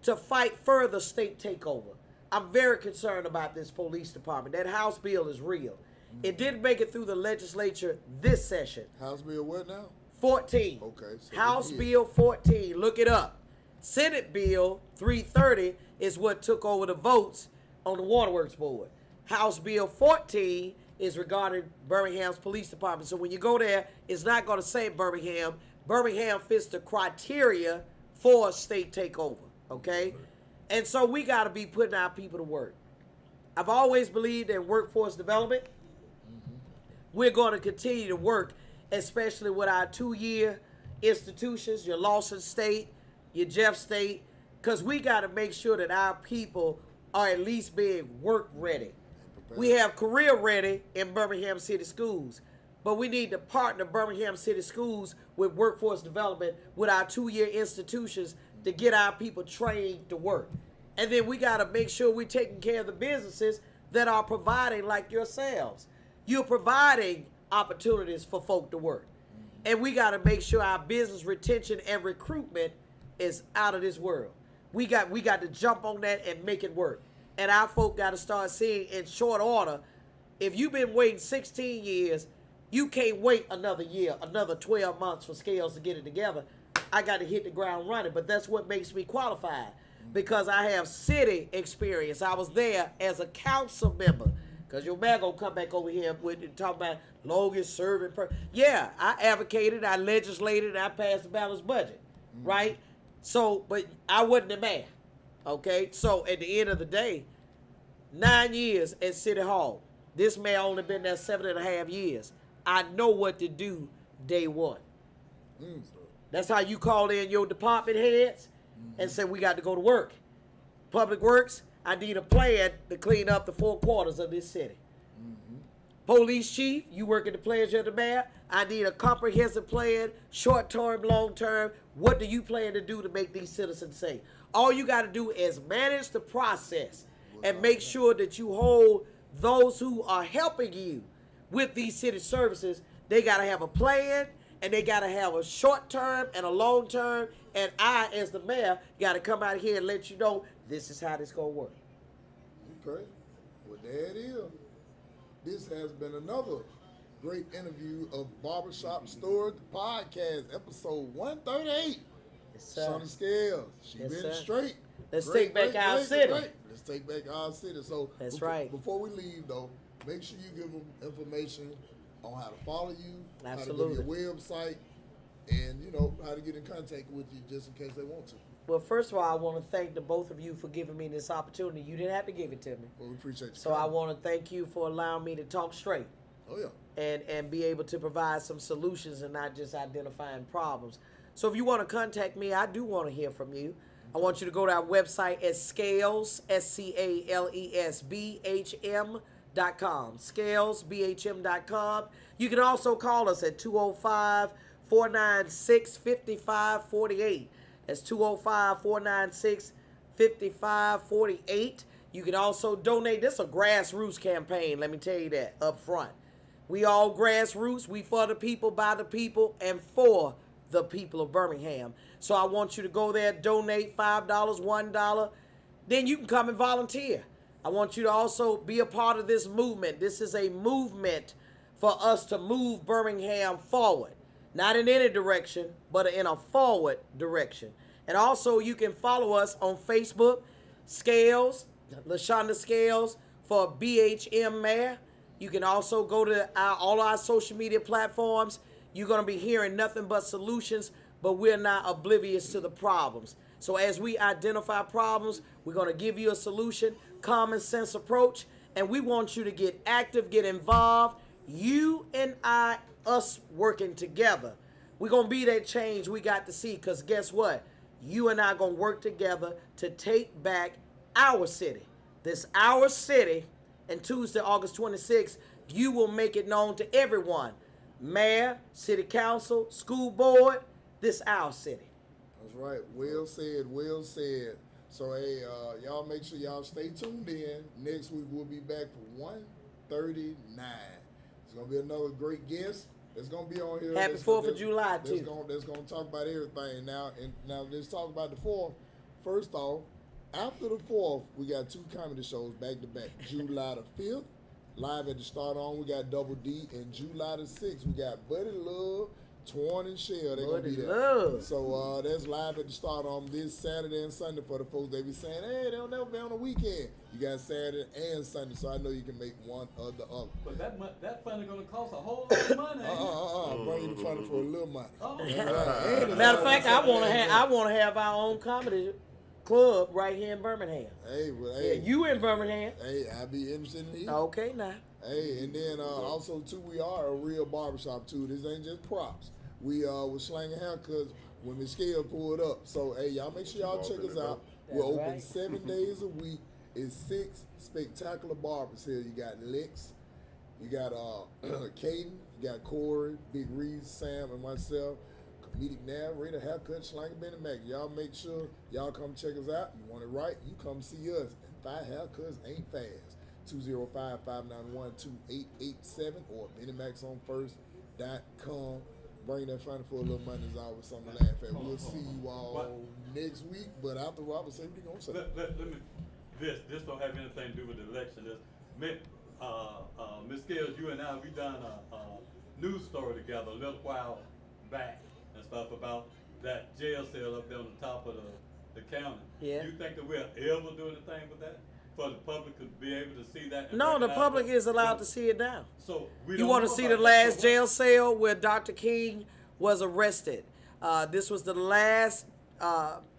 to fight further state takeover. I'm very concerned about this police department. That House bill is real. It didn't make it through the legislature this session. House bill what now? 14. Okay, so House it is. Bill 14. Look it up. Senate Bill 330 is what took over the votes on the Waterworks Board. House Bill 14 is regarding Birmingham's police department. So when you go there, it's not going to say Birmingham. Birmingham fits the criteria for a state takeover. Okay? And so we got to be putting our people to work. I've always believed in workforce development. We're going to continue to work, especially with our 2-year institutions, your Lawson State, your Jeff State, because we got to make sure that our people are at least being work ready. We have career ready in Birmingham City Schools, but we need to partner Birmingham City Schools with workforce development with our 2-year institutions to get our people trained to work. And then we got to make sure we're taking care of the businesses that are providing, like yourselves. You're providing opportunities for folk to work. And we got to make sure our business retention and recruitment is out of this world. We got to jump on that and make it work. And our folk got to start seeing in short order, if you've been waiting 16 years, you can't wait another year, another 12 months for Scales to get it together. I got to hit the ground running. But that's what makes me qualified, because I have city experience. I was there as a council member. Because your man gonna come back over here with talk about longest serving yeah, I advocated, I legislated, I passed the balanced budget, right? So, but I wasn't the mayor, okay? So at the end of the day, 9 years at City Hall. This mayor only been there 7.5 years. I know what to do day one. That's how you call in your department heads and say, we got to go to work. Public Works, I need a plan to clean up the 4 quarters of this city. Police chief, you work at the pleasure of the mayor. I need a comprehensive plan, short-term, long-term. What do you plan to do to make these citizens safe? All you got to do is manage the process and make sure that you hold those who are helping you with these city services. They got to have a plan, and they got to have a short-term and a long-term. And I, as the mayor, got to come out here and let you know this is how this going to work. Okay. Well, there it is. This has been another great interview of Barbershop Stories, the podcast, episode 138. Yes, sir. Shonda Scales. She Yes, been sir. straight. Let's take back our city. Let's take back our city. So That's right. Before we leave, though, make sure you give them information on how to follow you, Absolutely. how to go to your website, and, you know, how to get in contact with you just in case they want to. Well, first of all, I want to thank the both of you for giving me this opportunity. You didn't have to give it to me. Well, we appreciate you. So I want to thank you for allowing me to talk straight. Oh, yeah. And be able to provide some solutions and not just identifying problems. So if you want to contact me, I do want to hear from you. I want you to go to our website at Scales, SCALESBHM.com. ScalesBHM.com. You can also call us at 205-496-5548. That's 205-496-5548. You can also donate. This is a grassroots campaign, let me tell you that up front. We all grassroots. We for the people, by the people, and for the people of Birmingham. So I want you to go there, donate $5, $1. Then you can come and volunteer. I want you to also be a part of this movement. This is a movement for us to move Birmingham forward. Not in any direction, but in a forward direction. And also you can follow us on Facebook, Scales, Lashunda Scales for BHM Mayor. You can also go to all our social media platforms. You're going to be hearing nothing but solutions, but we're not oblivious to the problems. So as we identify problems, we're going to give you a solution, common sense approach, and we want you to get active, get involved. You and I, us working together. We're going to be that change we got to see, because guess what? You and I are going to work together to take back our city. This our city, and Tuesday, August 26th, you will make it known to everyone. Mayor, city council, school board, this our city. That's right. Well said, well said. So, hey, y'all make sure y'all stay tuned in. Next week, we'll be back for 139. It's going to be another great guest. It's going to be on here. Happy 4th of July, too. That's going to talk about everything. Now, let's talk about the 4th. First off, after the 4th, we got 2 comedy shows back to back. July the 5th, live at the Start On, we got Double D. And July the 6th, we got Buddy Love, Twan and Shell. They're going to be there. Love. So that's live at the Start On this Saturday and Sunday for the folks. They be saying, hey, they'll never be on the weekend. You got Saturday and Sunday, so I know you can make one or the other. But that fund is going to cost a whole lot of money. Bring you the fun for a little money. Oh. Matter of fact, I want to have our own comedy club right here in Birmingham. Hey, well, Yeah, hey, you in Birmingham. hey, I'd be interested in it. Okay, now. Hey, and then also too, we are a real barbershop too. This ain't just props. We was slanging haircuts when Miss Scale pulled up. So hey, y'all make sure y'all check us out. We're That's open right. 7 days a week. It's 6 spectacular barbers here. You got Lex, you got Caden, you got Corey, Big Reed, Sam, and myself. Comedic narrator, haircut, Schlanger, Benny Mac. Y'all make sure y'all come check us out. You want it right? You come see us. And 5 haircuts ain't fast. 205-591-2887 or BennyMaxOnFirst.com. Bring that funny for a little money is always something to laugh at. We'll see you all next week. But after Robert say what he gonna say. Let me. This don't have anything to do with the election. Miss Scales, you and I, we done a news story together a little while back and stuff about that jail cell up there on the top of the county. Yeah. Do you think that we'll ever do anything with that? For the public to be able to see that? and No, the recognize public it? is allowed to see it now. So we You don't want know to see about the that. last So jail cell where Dr. King was arrested. This was the last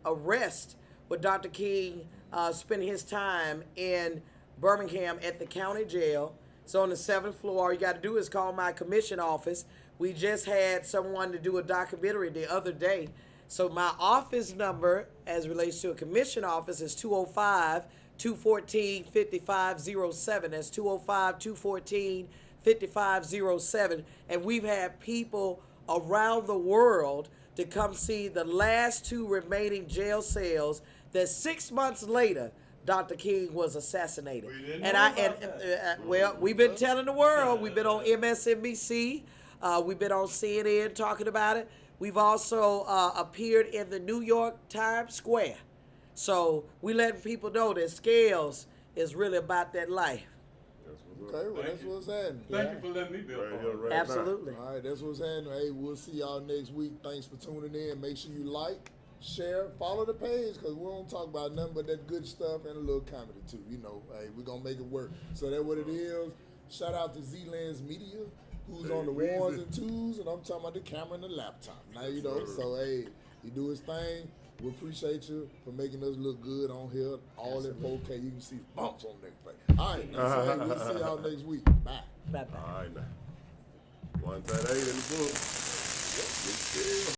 arrest where Dr. King spent his time in Birmingham at the county jail. It's on the 7th floor. All you got to do is call my commission office. We just had someone to do a documentary the other day. So my office number, as relates to a commission office, is 205-214-5507. That's 205-214-5507. And we've had people around the world to come see the last 2 remaining jail cells that 6 months later Dr. King was assassinated. We didn't And know I about and that. well, we've been telling the world. We've been on MSNBC. We've been on CNN talking about it. We've also appeared in the New York Times Square. So we letting people know that Scales is really about that life. That's what's Okay, up. well, that's what's happening. Thank you for letting me be a Right part here, of it. right now. Absolutely. All right, that's what's happening. Hey, we'll see y'all next week. Thanks for tuning in. Make sure you like, share, follow the page because we don't talk about nothing but that good stuff and a little comedy too. You know, hey, we're going to make it work. So that's what it is. Shout out to Z-Lens Media, who's on the Hey, ones Weezy. and twos, and I'm talking about the camera and the laptop. Now, you know, so hey, he do his thing. We appreciate you for making us look good on here. All in 4K. You can see bumps on that face. All right, now, so hey, we'll see y'all next week. Bye. Bye-bye. All right now. 138 in the book.